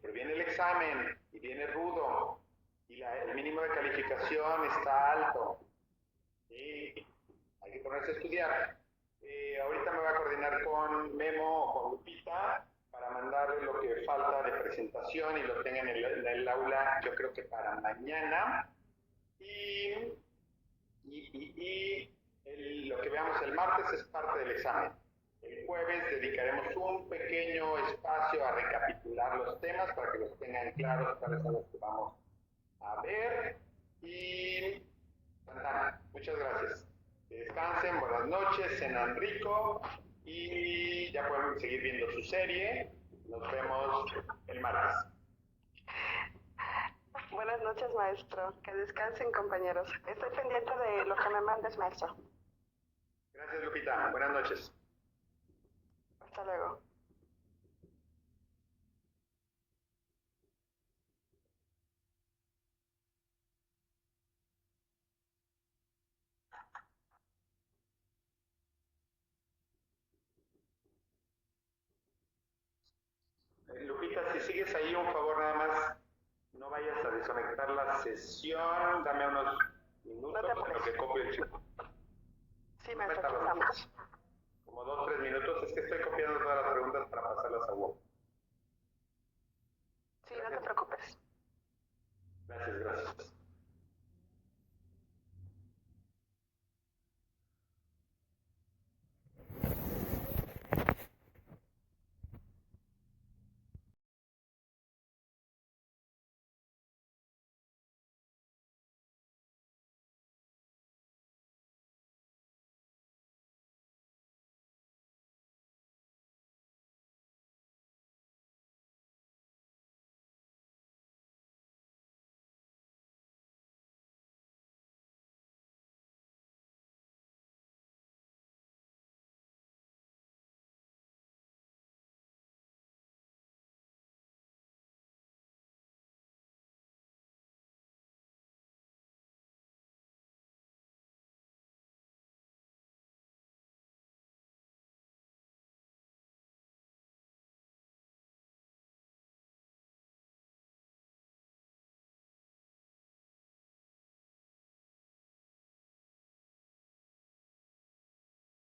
pero viene el examen y viene rudo y el mínimo de calificación está alto. Y hay que ponerse a estudiar. Ahorita me voy a coordinar con Memo o con Lupita para mandarle lo que falta de presentación y lo tengan en el aula, yo creo que para mañana. Lo que veamos el martes es parte del examen. El jueves dedicaremos un pequeño espacio a recapitular los temas para que los tengan claros cuáles son los que vamos a ver. Y muchas gracias. Que descansen, buenas noches, cenan rico y ya pueden seguir viendo su serie. Nos vemos el martes. Buenas noches, maestro. Que descansen, compañeros. Estoy pendiente de lo que me mandes, maestro. Gracias, Lupita. Buenas noches. Hasta luego. Lupita, si sigues ahí, un favor nada más, no vayas a desconectar la sesión, dame unos minutos en lo que copio el chip. Sí, maestro, aquí estamos. Como 2-3 minutos, es que estoy copiando todas las preguntas para pasarlas a Word. Sí, no te preocupes. Gracias, gracias.